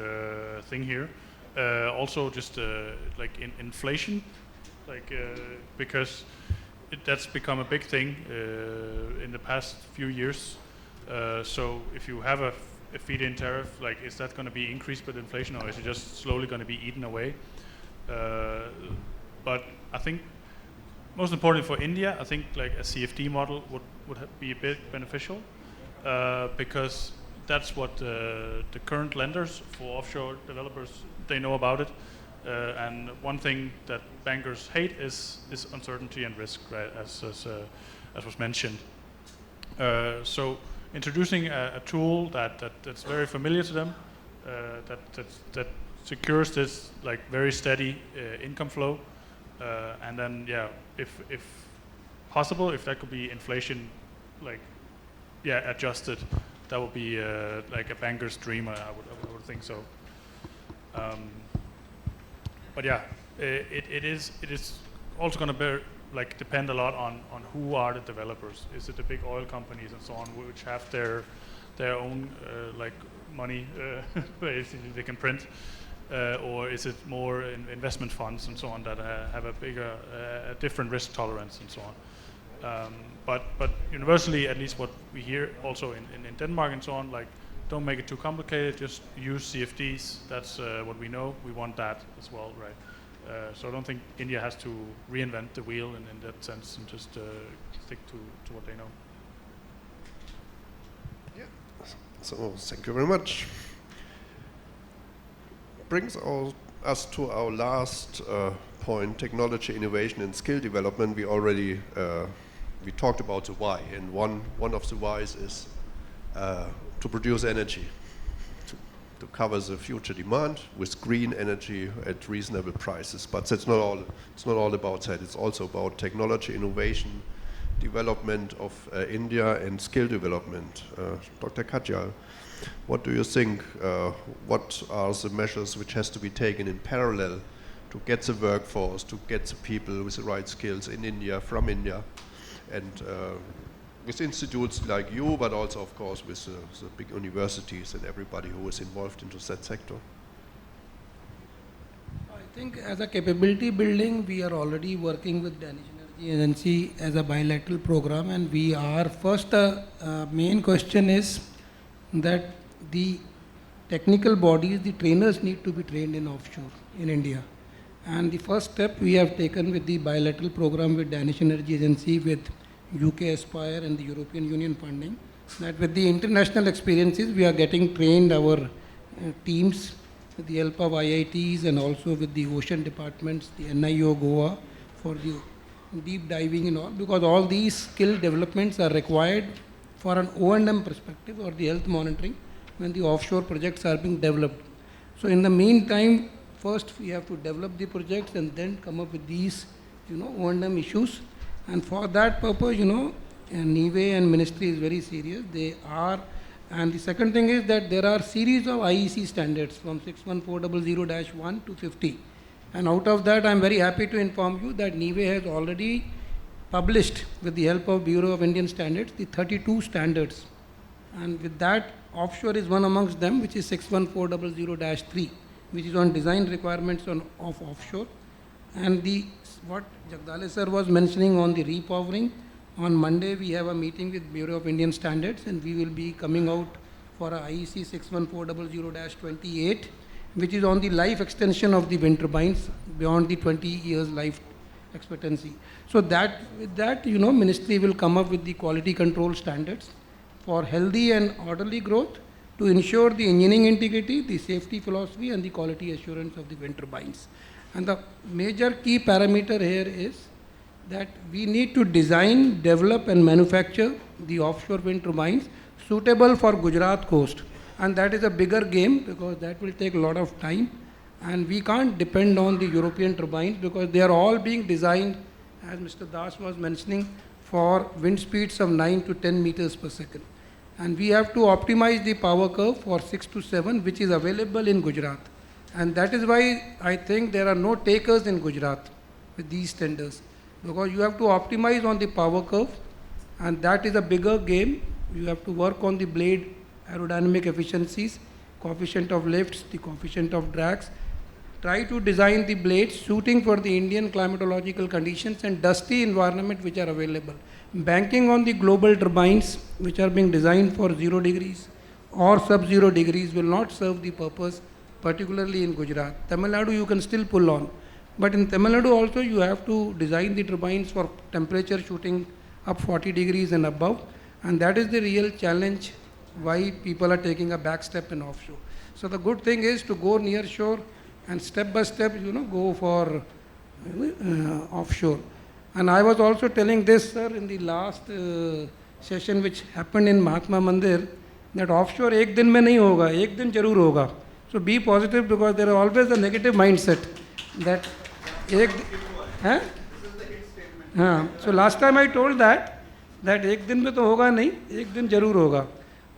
thing here. Also, just like inflation, like because that's become a big thing in the past few years. So if you have a feed-in tariff, like is that going to be increased with inflation, or is it just slowly going to be eaten away? But I think most important for India, I think like a CFD model would be a bit beneficial because that's what the current lenders for offshore developers, they know about it. And one thing that bankers hate is uncertainty and risk, right, as was mentioned. So introducing a tool that's very familiar to them, that secures this like very steady income flow, and then if possible, if that could be inflation adjusted, that would be like a banker's dream. I would think so. But it is also going to depend a lot on who are the developers. Is it the big oil companies and so on, which have their own money basically they can print, or is it more investment funds and so on that have a different risk tolerance and so on. But universally, at least what we hear also in Denmark and so on, like don't make it too complicated, just use CFDs. That's what we know. We want that as well, right? So I don't think India has to reinvent the wheel in that sense and just stick to what they know. Yeah. So thank you very much. Brings us to our last point: technology, innovation, and skill development. We already we talked about the why, and one of the whys is to produce energy, to cover the future demand with green energy at reasonable prices. But that's not all. It's not all about that. It's also about technology, innovation, development of India, and skill development. Dr. Katyal, what do you think? What are the measures which has to be taken in parallel to get the workforce, to get the people with the right skills in India, from India, and with institutes like you, but also, of course, with the big universities and everybody who is involved into that sector? I think as a capability building, we are already working with Danish Energy Agency as a bilateral program, and we are first, main question is that the technical bodies, the trainers need to be trained in offshore in India. And the first step we have taken with the bilateral program with Danish Energy Agency, with UK Aspire and the European Union funding, that with the international experiences we are getting trained our teams with the help of IITs and also with the ocean departments, the NIO Goa, for the deep diving and all, because all these skill developments are required for an O&M perspective or the health monitoring when the offshore projects are being developed. So in the meantime, first we have to develop the projects and then come up with these, O&M issues. And for that purpose, NIVE and ministry is very serious. They are, and the second thing is that there are series of IEC standards from 61400-1 to 50. And out of that, I am very happy to inform you that NIVE has already published, with the help of Bureau of Indian Standards, the 32 standards. And with that, offshore is one amongst them, which is 61400-3, which is on design requirements of offshore. And what Jagdale sir was mentioning on the repowering, on Monday we have a meeting with Bureau of Indian Standards, and we will be coming out for a IEC 61400-28, which is on the life extension of the wind turbines beyond the 20 years life expectancy. So that, with that, ministry will come up with the quality control standards for healthy and orderly growth to ensure the engineering integrity, the safety philosophy, and the quality assurance of the wind turbines. And the major key parameter here is that we need to design, develop, and manufacture the offshore wind turbines suitable for Gujarat coast. And that is a bigger game, because that will take a lot of time. And we can't depend on the European turbines, because they are all being designed, as Mr. Das was mentioning, for wind speeds of 9 to 10 meters per second. And we have to optimize the power curve for 6 to 7, which is available in Gujarat. And that is why I think there are no takers in Gujarat with these tenders, because you have to optimize on the power curve, and that is a bigger game. You have to work on the blade aerodynamic efficiencies, coefficient of lifts, the coefficient of drags. Try to design the blades suiting for the Indian climatological conditions and dusty environment which are available. Banking on the global turbines which are being designed for 0 degrees or sub-0 degrees will not serve the purpose, particularly in Gujarat. Tamil Nadu you can still pull on, but in Tamil Nadu also you have to design the turbines for temperature shooting up 40 degrees and above, and that is the real challenge why people are taking a back step in offshore. So the good thing is to go near shore and step by step, go for offshore. And I was also telling this, sir, in the last session which happened in Mahatma Mandir, that offshore ek din mein nahi hoga, ek din jarur hoga. So be positive, because there is always a negative mindset that so last time I told that ek din mein to hoga nahi, ek din jarur hoga.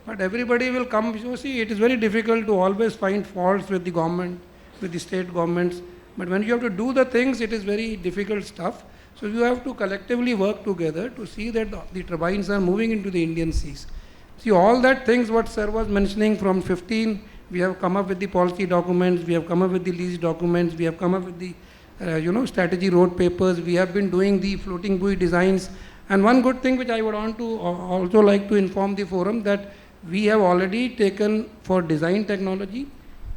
But everybody will come. You see, it is very difficult to always find faults with the government, with the state governments. But when you have to do the things, it is very difficult stuff. So you have to collectively work together to see that the turbines are moving into the Indian seas. See, all that things what sir was mentioning from 15, we have come up with the policy documents, we have come up with the lease documents, we have come up with the strategy road papers, we have been doing the floating buoy designs. And one good thing which I would want to also like to inform the forum, that we have already taken for design technology,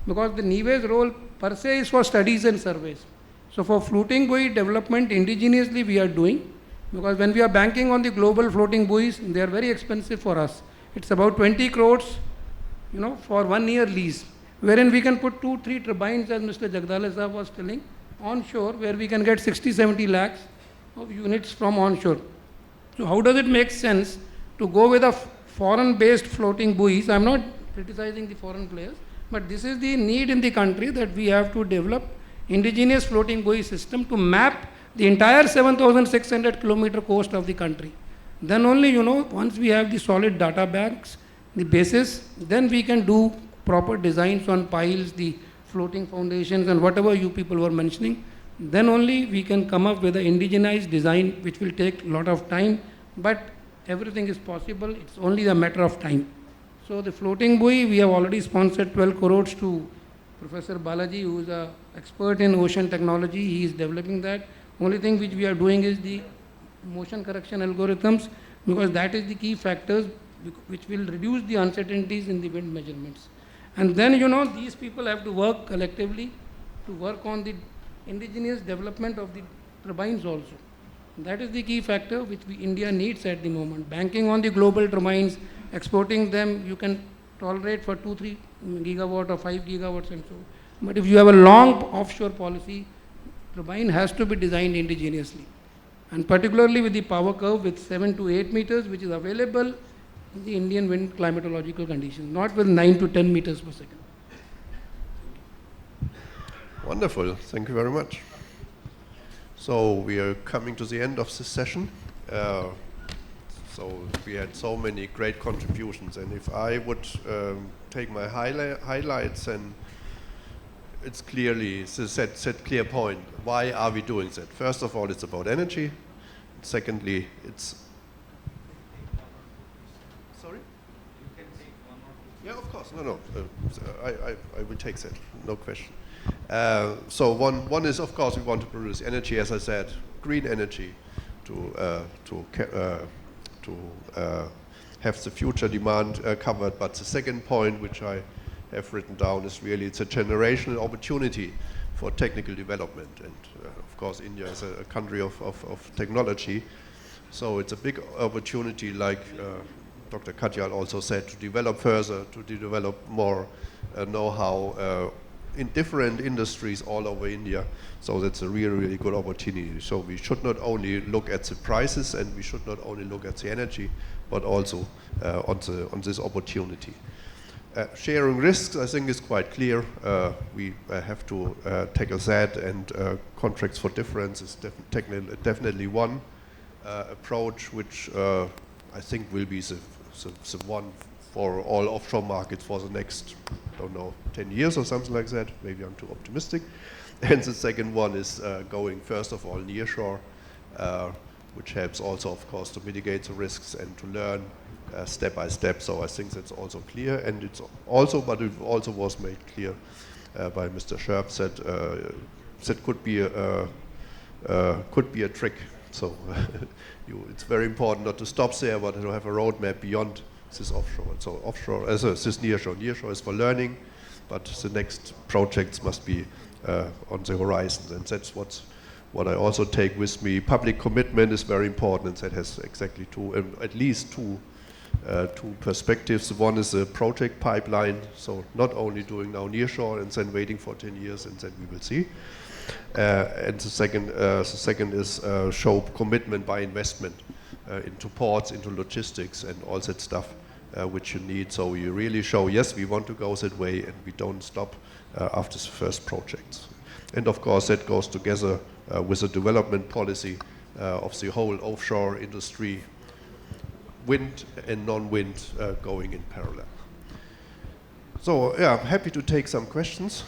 because the NIVE's role per se is for studies and surveys. So for floating buoy development indigenously we are doing, because when we are banking on the global floating buoys, they are very expensive for us. It's about 20 crores, for 1 year lease, wherein we can put 2-3 turbines, as Mr. Jagdale sir was telling, onshore, where we can get 60-70 lakhs of units from onshore. So how does it make sense to go with a foreign-based floating buoys? I'm not criticizing the foreign players, but this is the need in the country, that we have to develop indigenous floating buoy system to map the entire 7,600 kilometer coast of the country. Then only, once we have the solid data banks, the basis, then we can do proper designs on piles, the floating foundations and whatever you people were mentioning. Then only we can come up with an indigenized design, which will take a lot of time, but everything is possible. It's only a matter of time. So the floating buoy, we have already sponsored 12 crores to Professor Balaji, who is an expert in ocean technology. He is developing that. Only thing which we are doing is the motion correction algorithms, because that is the key factors which will reduce the uncertainties in the wind measurements. And then, these people have to work collectively to work on the indigenous development of the turbines also. That is the key factor which India needs at the moment. Banking on the global turbines, exporting them, you can tolerate for 2-3 gigawatt or 5 gigawatts and so. But if you have a long offshore policy, turbine has to be designed indigenously. And particularly with the power curve with 7 to 8 meters, which is available in the Indian wind climatological conditions, not with 9 to 10 meters per second. Wonderful. Thank you very much. So we are coming to the end of this session. So we had so many great contributions, and if I would take my highlights, and it's clearly set clear point. Why are we doing that? First of all, it's about energy. Secondly, it's sorry. You can take one more. Yeah, of course. No. I will take that. No question. So one is, of course, we want to produce energy, as I said, green energy, to have the future demand covered. But the second point, which I have written down, is really it's a generational opportunity for technical development. And of course, India is a country of technology, so it's a big opportunity, like Dr. Katyal also said, to develop further, to develop more know-how in different industries all over India. So that's a really, really good opportunity. So we should not only look at the prices, and we should not only look at the energy, but also on this opportunity. Sharing risks, I think, is quite clear. We have to tackle that, and contracts for difference is definitely one approach, which I think will be the one for all offshore markets for the next, I don't know, 10 years or something like that. Maybe I'm too optimistic. And the second one is going, first of all, nearshore, which helps also, of course, to mitigate the risks and to learn step by step. So I think that's also clear. And it's also, but it also was made clear by Mr. Sherp that could be a trick. So it's very important not to stop there, but to have a roadmap beyond this offshore. So offshore, this nearshore. Nearshore is for learning, but the next projects must be on the horizon, and that's what I also take with me. Public commitment is very important, and that has exactly at least two perspectives. One is a project pipeline, so not only doing now nearshore and then waiting for 10 years and then we will see. And the second is show commitment by investment into ports, into logistics, and all that stuff which you need. So you really show, yes, we want to go that way, and we don't stop after the first projects. And of course, that goes together with the development policy of the whole offshore industry, wind and non-wind going in parallel. So yeah, I'm happy to take some questions.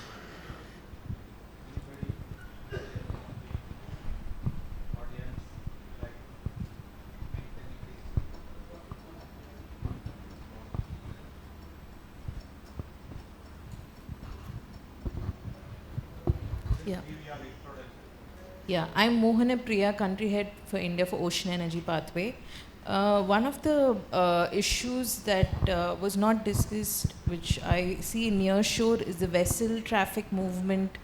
Yeah, I'm Mohana Priya, country head for India for Ocean Energy Pathway. One of the issues that was not discussed, which I see near shore, is the vessel traffic movement,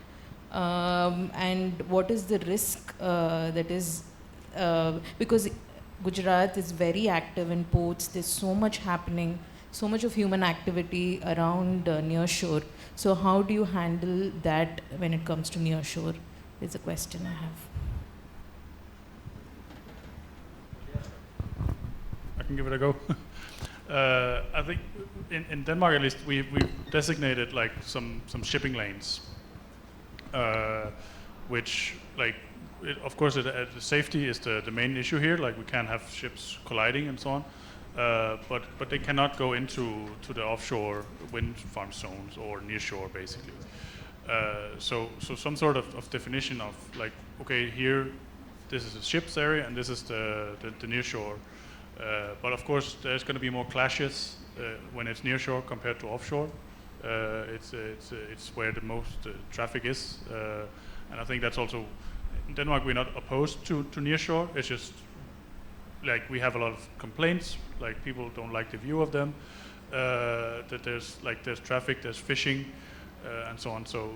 and what is the risk that is, because Gujarat is very active in ports, there's so much happening, so much of human activity around near shore. So how do you handle that when it comes to near shore? Is a question I have. I can give it a go. I think in Denmark, at least, we've designated like some shipping lanes, which, like, of course, the safety is the main issue here. Like, we can't have ships colliding and so on, but they cannot go into the offshore wind farm zones or near shore, basically. So some sort of definition of, like, okay, here, this is the ship's area and this is the near shore. But of course, there's going to be more clashes when it's near shore compared to offshore. It's where the most traffic is, and I think that's also in Denmark. We're not opposed to near shore. It's just like we have a lot of complaints. Like, people don't like the view of them. That there's traffic, there's fishing. And so on. So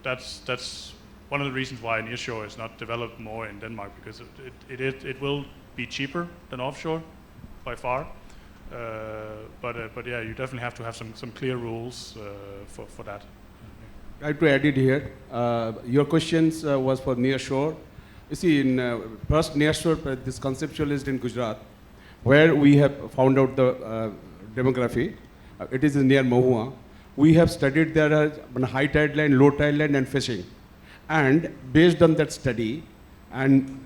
that's one of the reasons why nearshore is not developed more in Denmark, because it will be cheaper than offshore by far. But yeah, you definitely have to have some clear rules for that. try to add it here. Your questions was for nearshore. You see, in first nearshore, this conceptualized in Gujarat, where we have found out the demography. It is near Mahua. We have studied there as high tide line, low tide line, and fishing. And based on that study, and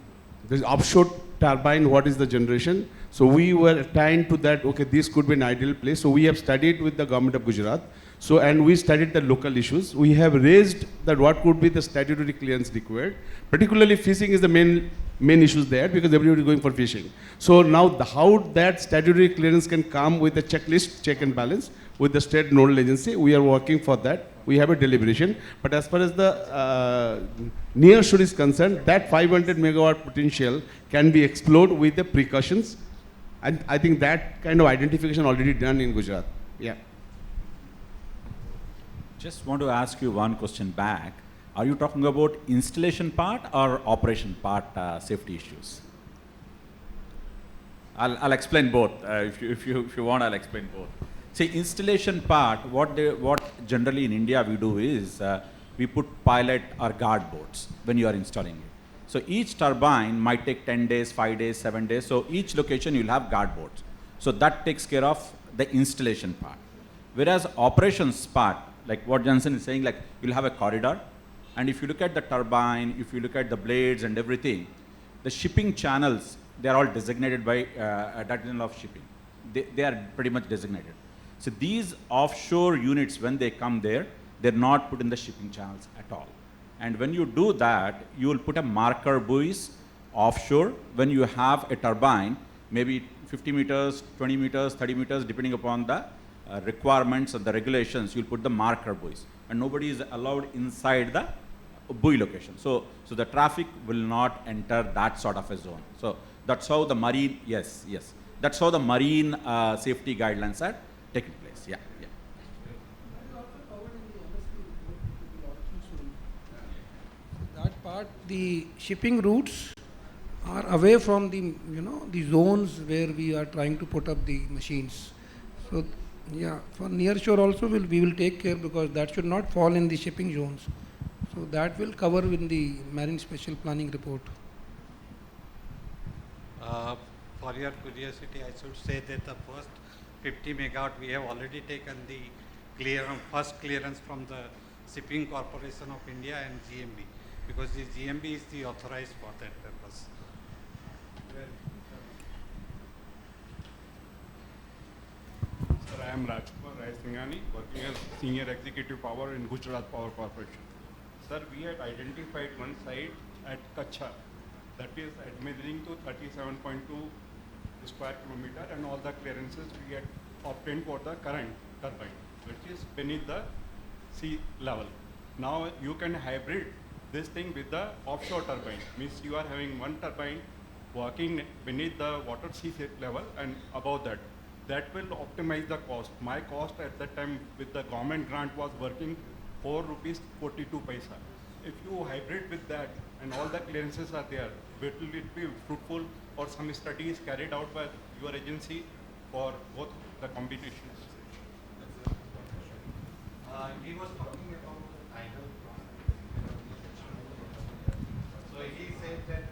this offshore turbine, what is the generation? So we were assigned to that, okay, this could be an ideal place. So we have studied with the government of Gujarat. So, and we studied the local issues. We have raised that what could be the statutory clearance required. Particularly fishing is the main issues there because everybody is going for fishing. So now how that statutory clearance can come with a checklist, check and balance with the state nodal agency, we are working for that. We have a deliberation. But as far as the nearshore is concerned, that 500 megawatt potential can be explored with the precautions. And I think that kind of identification already done in Gujarat. Yeah. Just want to ask you one question back. Are you talking about installation part or operation part safety issues? I'll explain both. If you want, I'll explain both. See, installation part, what generally in India we do is we put pilot or guard boards when you are installing it. So each turbine might take 10 days, 5 days, 7 days. So each location you'll have guard boards. So that takes care of the installation part. Whereas operations part, like what Johnson is saying, like you'll have a corridor. And if you look at the turbine, if you look at the blades and everything, the shipping channels, they're all designated by Directorate of Shipping. They are pretty much designated. So these offshore units, when they come there, they're not put in the shipping channels at all. And when you do that, you will put a marker buoys offshore when you have a turbine, maybe 50 meters, 20 meters, 30 meters, depending upon the requirements of the regulations, you'll put the marker buoys. And nobody is allowed inside the buoy location. So the traffic will not enter that sort of a zone. So that's how the marine, yes. That's how the marine safety guidelines are taking place. Yeah. That part, the shipping routes are away from the the zones where we are trying to put up the machines. So yeah, for nearshore also we will take care because that should not fall in the shipping zones. So that will cover in the marine special planning report. For your curiosity, I should say that the first 50 megawatt we have already taken the first clearance from the Shipping Corporation of India and GMB, because the GMB is the authorized for that purpose. Sir, I am Rajkumar Rai Singhani, working as Senior Executive Power in Gujarat Power Corporation. Sir, we had identified one site at Kachcha that is admitting to 37.2 square kilometer, and all the clearances we had obtained for the current turbine, which is beneath the sea level. Now you can hybrid this thing with the offshore turbine. Means you are having one turbine working beneath the water sea level and above that. That will optimize the cost. My cost at that time with the government grant was working 4 rupees 42 paisa. If you hybrid with that and all the clearances are there, will it be fruitful, or some studies carried out by your agency for both the competitions? He was talking about the tidal plant. So he said that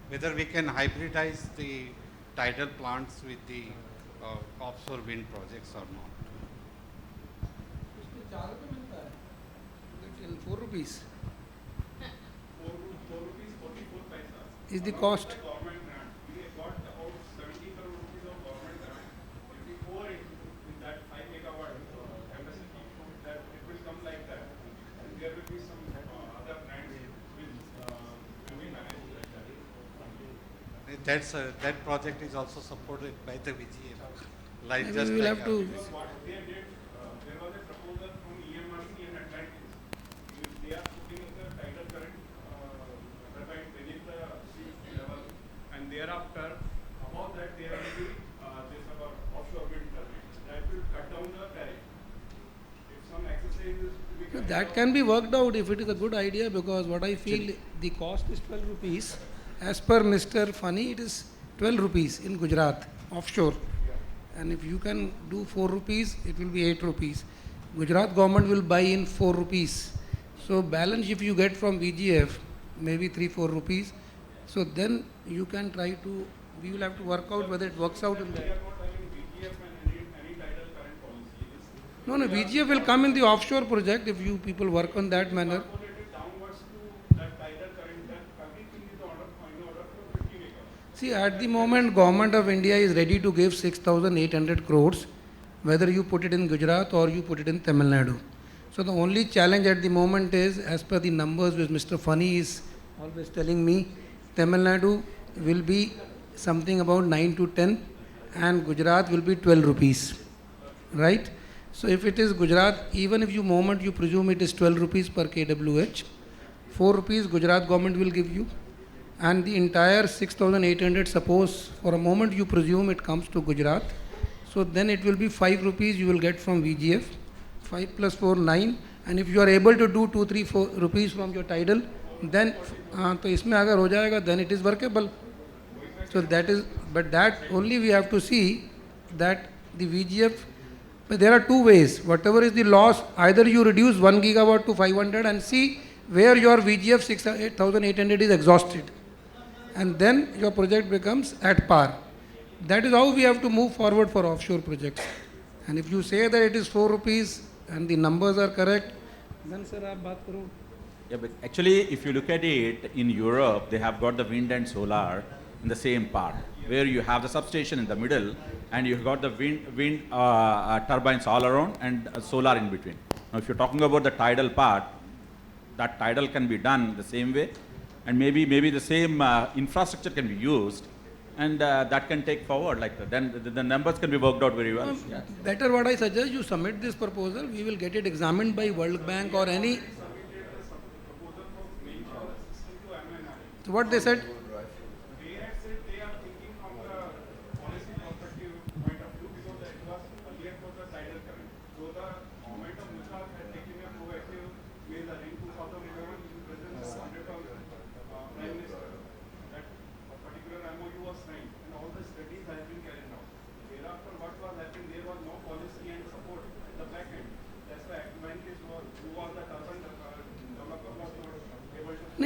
whether we can hybridize the tidal plants with the offshore wind projects or not. In 4 rupees. Is the cost. That project is also supported by the VGF. Like Maybe just we will like have to. What they did, there was a proposal from EMRC and Atlantis. They are putting the tidal current turbine beneath the sea level, and thereafter, above that, there will be this about offshore wind turbine. That will cut down the tariff. If some exercise is to be carried That can be worked out if it is a good idea, because what I feel the cost is 12 rupees. As per Mr. Funny, it is 12 rupees in Gujarat, offshore. And if you can do 4 rupees, it will be 8 rupees. Gujarat government will buy in 4 rupees. So balance if you get from VGF, maybe 3-4 rupees. So then you can try to, we will have to work out whether it works out in that. No, VGF will come in the offshore project if you people work on that manner. See, at the moment, Government of India is ready to give 6,800 crores, whether you put it in Gujarat or you put it in Tamil Nadu. So the only challenge at the moment is, as per the numbers which Mr. Funny is always telling me, Tamil Nadu will be something about 9 to 10 and Gujarat will be 12 rupees, right? So if it is Gujarat, even if you moment you presume it is 12 rupees per kWh, 4 rupees Gujarat government will give you, and the entire 6,800, suppose for a moment you presume it comes to Gujarat, so then it will be 5 rupees you will get from VGF, 5 plus 4, 9, and if you are able to do 2, 3, 4 rupees from your tidal, then तो इसमें अगर हो जाएगा, then it is workable. So that is, but that only we have to see that the VGF, but there are two ways. Whatever is the loss, either you reduce 1 gigawatt to 500 and see where your VGF 6,800 is exhausted, and then your project becomes at par. That is how we have to move forward for offshore projects. And if you say that it is 4 rupees and the numbers are correct, then sir, aap baat karo. Yeah, but actually, if you look at it, in Europe, they have got the wind and solar in the same part, where you have the substation in the middle, and you've got the wind turbines all around and solar in between. Now, if you're talking about the tidal part, that tidal can be done the same way, and maybe the same infrastructure can be used, and that can take forward like that. Then the numbers can be worked out very well. Yeah. Better what I suggest, you submit this proposal, we will get it examined by World Bank or any. So what they said?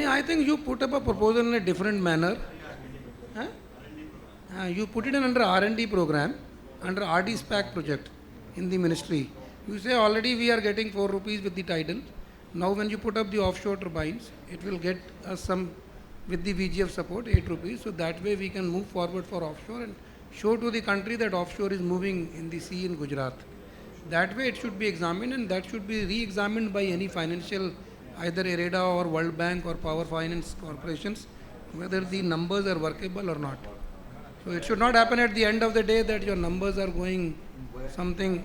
I think you put up a proposal in a different manner. You put it in under R&D program, under RD SPAC project in the ministry. You say already we are getting 4 rupees with the tidal. Now when you put up the offshore turbines, it will get us some, with the VGF support, 8 rupees. So that way we can move forward for offshore and show to the country that offshore is moving in the sea in Gujarat. That way it should be examined, and that should be re-examined by any financial, either IREDA or World Bank or Power Finance corporations, whether the numbers are workable or not. So it should not happen at the end of the day that your numbers are going something.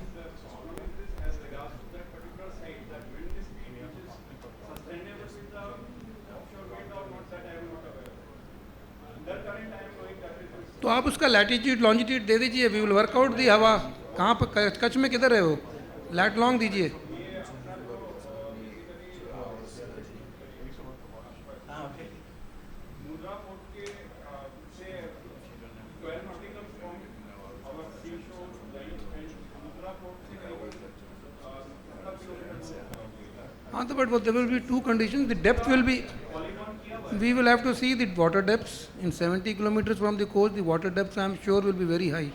तो आप उसका latitude longitude दे दीजिए, we will work out दी हवा कहाँ पर, कच्छ में किधर है वो, लैट लॉन्ग दीजिए. But there will be two conditions. The depth will be, we will have to see the water depths. In 70 kilometers from the coast, the water depths I am sure will be very high.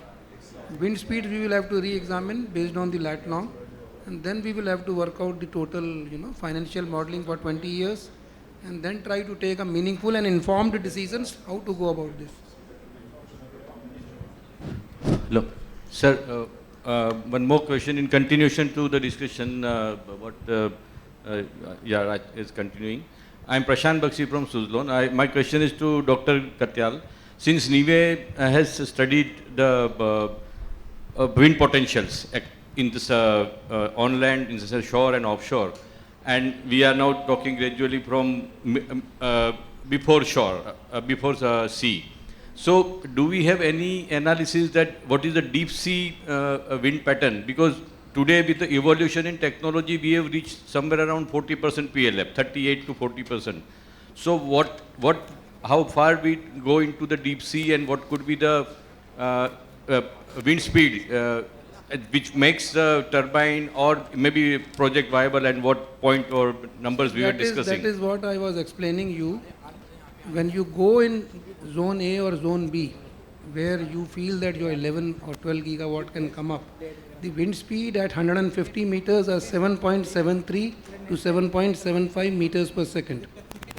Wind speeds we will have to re-examine based on the lat long, and then we will have to work out the total, financial modeling for 20 years, and then try to take a meaningful and informed decisions how to go about this. Look, sir, one more question in continuation to the discussion, is continuing. I am Prashant Bakshi from Suzlon. My question is to Dr. Katyal. Since NIVE has studied the wind potentials in this on land, in this shore and offshore, and we are now talking gradually from before shore, before sea. So, do we have any analysis that what is the deep sea wind pattern? Because today, with the evolution in technology, we have reached somewhere around 40% PLF, 38 to 40%. So, how far we go into the deep sea, and what could be the wind speed which makes the turbine or maybe project viable, and what point or numbers we were discussing? That is what I was explaining you. When you go in zone A or zone B, where you feel that your 11 or 12 gigawatt can come up, the wind speed at 150 meters are 7.73 to 7.75 meters per second,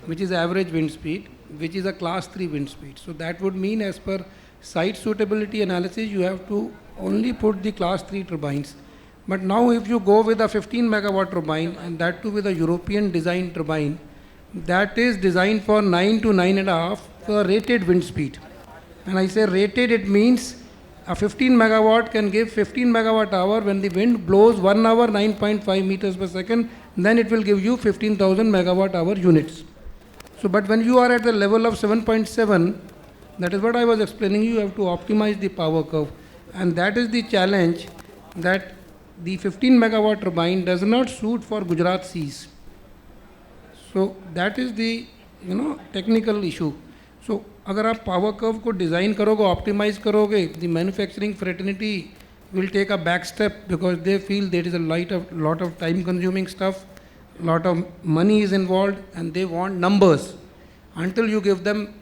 which is average wind speed, which is a class 3 wind speed. So that would mean, as per site suitability analysis, you have to only put the class 3 turbines. But now if you go with a 15 megawatt turbine, and that too with a European design turbine, that is designed for 9 to 9.5 for rated wind speed. And I say rated, it means a 15 megawatt can give 15 megawatt hour when the wind blows 1 hour 9.5 meters per second, then it will give you 15,000 megawatt hour units. So, but when you are at the level of 7.7, that is what I was explaining, you have to optimize the power curve. And that is the challenge, that the 15 megawatt turbine does not suit for Gujarat seas. So that is the technical issue. So अगर आप power curve को design करोगे, optimize करोगे, the manufacturing fraternity will take a back step because they feel there is a lot of time consuming stuff, lot of money is involved, and they want numbers. Until you give them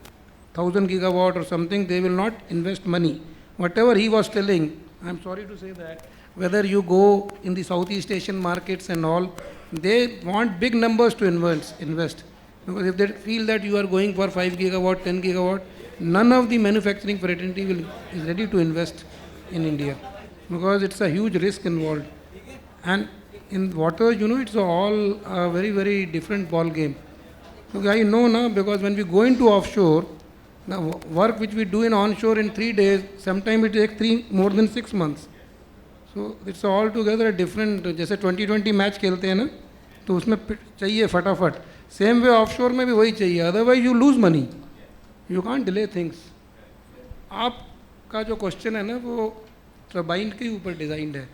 1000 gigawatt or something, they will not invest money. Whatever he was telling, I'm sorry to say that, whether you go in the Southeast Asian markets and all, they want big numbers to invest. Because if they feel that you are going for 5 gigawatt, 10 gigawatt, none of the manufacturing fraternity is ready to invest in India. Because it's a huge risk involved. And in water, it's all a very, very different ball game. Okay, I know now, because when we go into offshore, the work which we do in onshore in 3 days, sometimes it takes more than 6 months. So it's all together a different, जैसे 2020 match खेलते हैं ना, तो उसमें चाहिए फटाफट. Same way offshore में भी वही चाहिए, otherwise you lose money, you can't delay things. आपका जो क्वेश्चन है ना, वो टर्बाइन के ऊपर डिज़ाइंड है.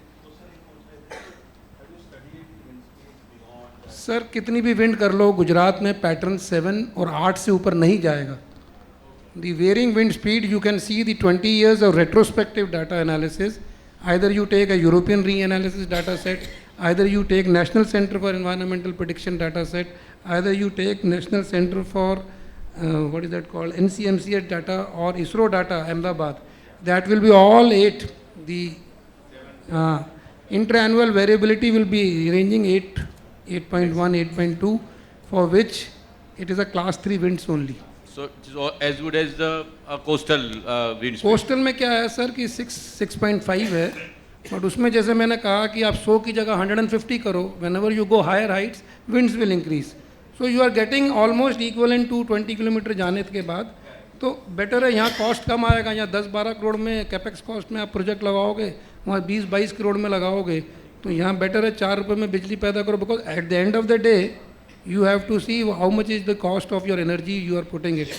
सर कितनी भी विंड कर लो, गुजरात में पैटर्न 7 और 8 से ऊपर नहीं जाएगा. The varying wind speed, you can see the 20 years of retrospective data analysis. Either you take a European reanalysis data set, either you take National Center for Environmental Prediction data set, either you take National Center for, what is that called, NCMCH data or ISRO data, Ahmedabad. That will be all 8. The inter-annual variability will be ranging 8.1, 8.2, for which it is a class 3 winds only. So it's as good as the coastal wind speed. Coastal में क्या है sir कि 6.5 है, but उसमें जैसे मैंने कहा कि आप 100 की जगह 150 करो, whenever you go higher heights, winds will increase. So you are getting almost equivalent to 20 kilometre जाने के बाद, तो बेटर है यहाँ कॉस्ट कम आएगा. यहाँ 10-12 करोड़ में कैपेक्स कॉस्ट में आप प्रोजेक्ट लगाओगे, वहाँ 20-22 करोड़ में लगाओगे, तो यहाँ बेटर है 4 रुपये में बिजली पैदा करो. Because at the end of the day you have to see how much is the cost of your energy you are putting it,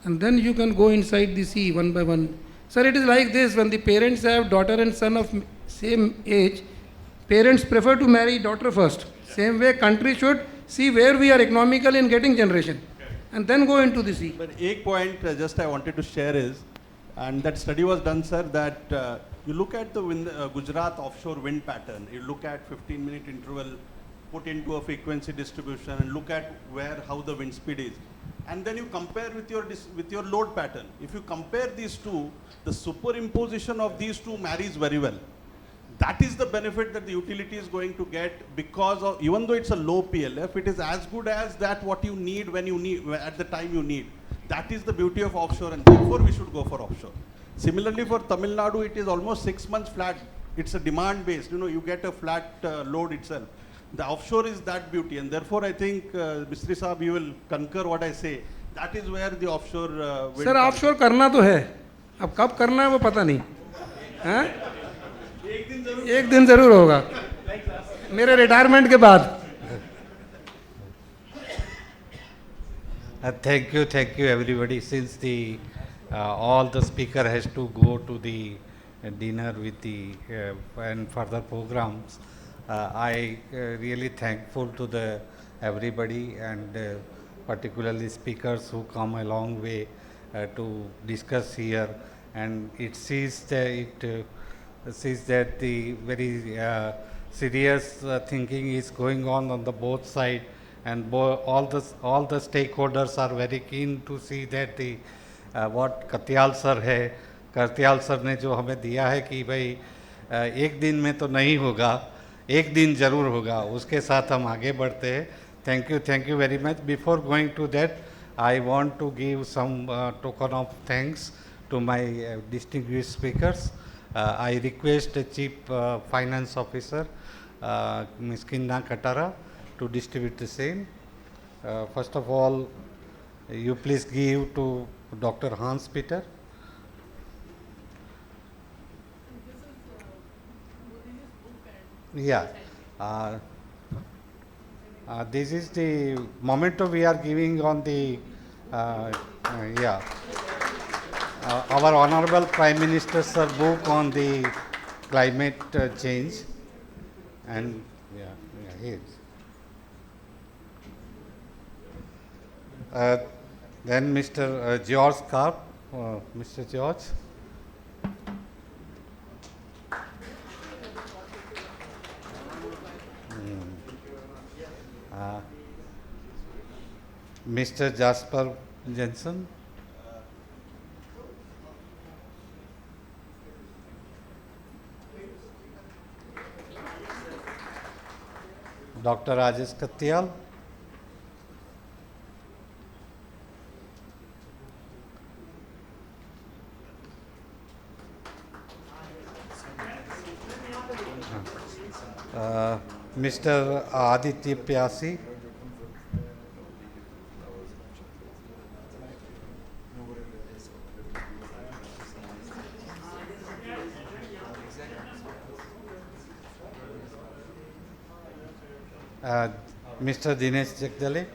and then you can go inside the sea one by one. Sir, it is like this, when the parents have daughter and son of same age, parents prefer to marry daughter first. Same way country should see where we are economical in getting generation and then go into the sea. But एक point just I wanted to share is, and that study was done, sir, that you look at the Gujarat offshore wind pattern, you look at 15-minute interval, put into a frequency distribution and look at how the wind speed is, and then you compare with your load pattern. If you compare these two, the superimposition of these two marries very well. That is the benefit that the utility is going to get, because of, even though it's a low PLF, it is as good as that what you need when you need, at the time you need. That is the beauty of offshore, and therefore we should go for offshore. Similarly for Tamil Nadu, it is almost 6 months flat. It's a demand based, you get a flat load itself. The offshore is that beauty, and therefore I think Mistry Saab, you will concur what I say. That is where the offshore Sir, offshore करना तो है, अब कब करना है वो पता नहीं, हैं? एक दिन जरूर होगा मेरे रिटायरमेंट के बाद. Thank you everybody. Since the all the speaker has to go to the dinner with the and further programs, I really thankful to the everybody, and particularly speakers who come a long way to discuss here, and it sees that sees that the very serious thinking is going on the both side, and all the stakeholders are very keen to see that the what Katyal sir है, Katyal sir ने जो हमें दिया है कि भाई एक दिन में तो नहीं होगा, एक दिन जरूर होगा, उसके साथ हम आगे बढ़ते हैं. Thank you very much. Before going to that, I want to give some token of thanks to my distinguished speakers. I request the Chief Finance Officer, Ms. Kinna Katara, to distribute the same. First of all, you please give to Dr. Hans Peter. Yeah. This is the memento we are giving on the, yeah, our Honorable Prime Minister's book on the climate change. And yeah, then Mr. George Karp, Mr. George. Mr. Jasper Jensen. Dr. Rajesh Katyal. Mr. Aditya Pyasi. Mr. Dinesh Jagdale.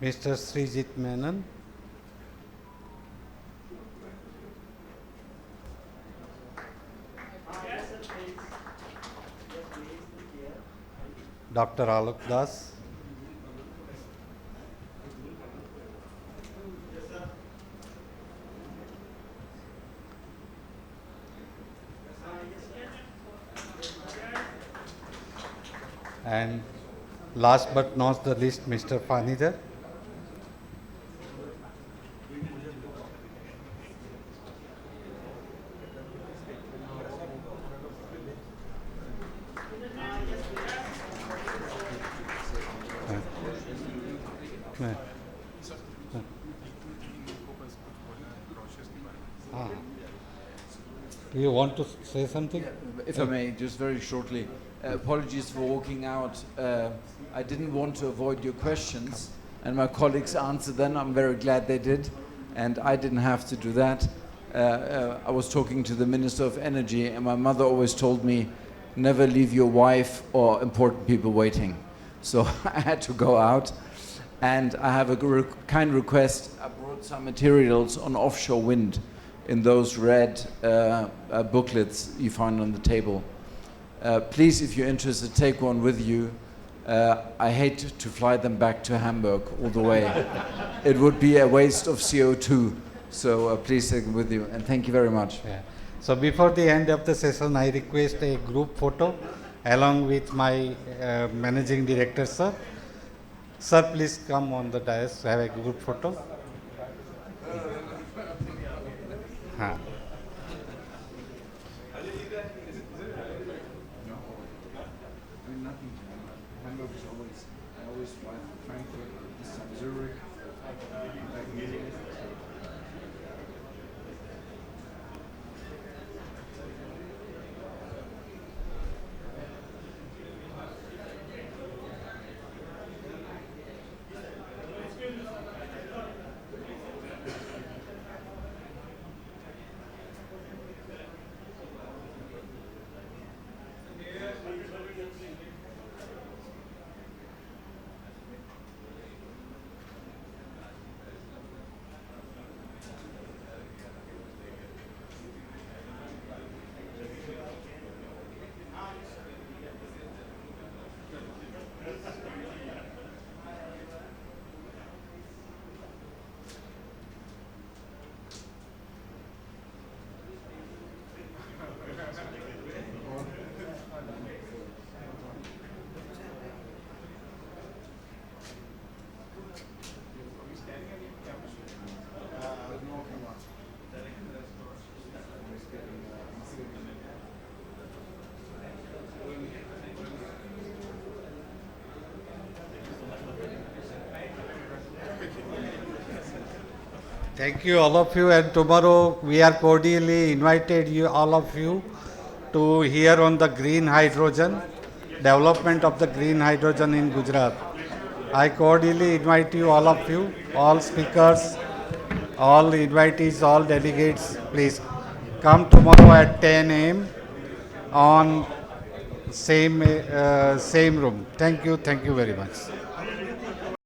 Mr. Srijit Menon. Dr. Alok Das. And last but not the least, Mr. Fanidar. You want to say something? If I may, just very shortly. Apologies for walking out. I didn't want to avoid your questions, and my colleagues answered them. I'm very glad they did, and I didn't have to do that. I was talking to the Minister of Energy, and my mother always told me, never leave your wife or important people waiting. So I had to go out, and I have a kind request. I brought some materials on offshore wind in those red booklets you find on the table. Please, if you're interested, take one with you. I hate to fly them back to Hamburg all the way. It would be a waste of CO2. So please take them with you. And thank you very much. Yeah. So before the end of the session, I request a group photo along with my managing director, sir. Sir, please come on the dais, have a group photo. Huh. Thank you, all of you. And tomorrow we are cordially invited you, all of you, to hear on the green hydrogen, development of the green hydrogen in Gujarat. I cordially invite you, all speakers, all invitees, all delegates, please come tomorrow at 10 a.m. on same room. Thank you very much.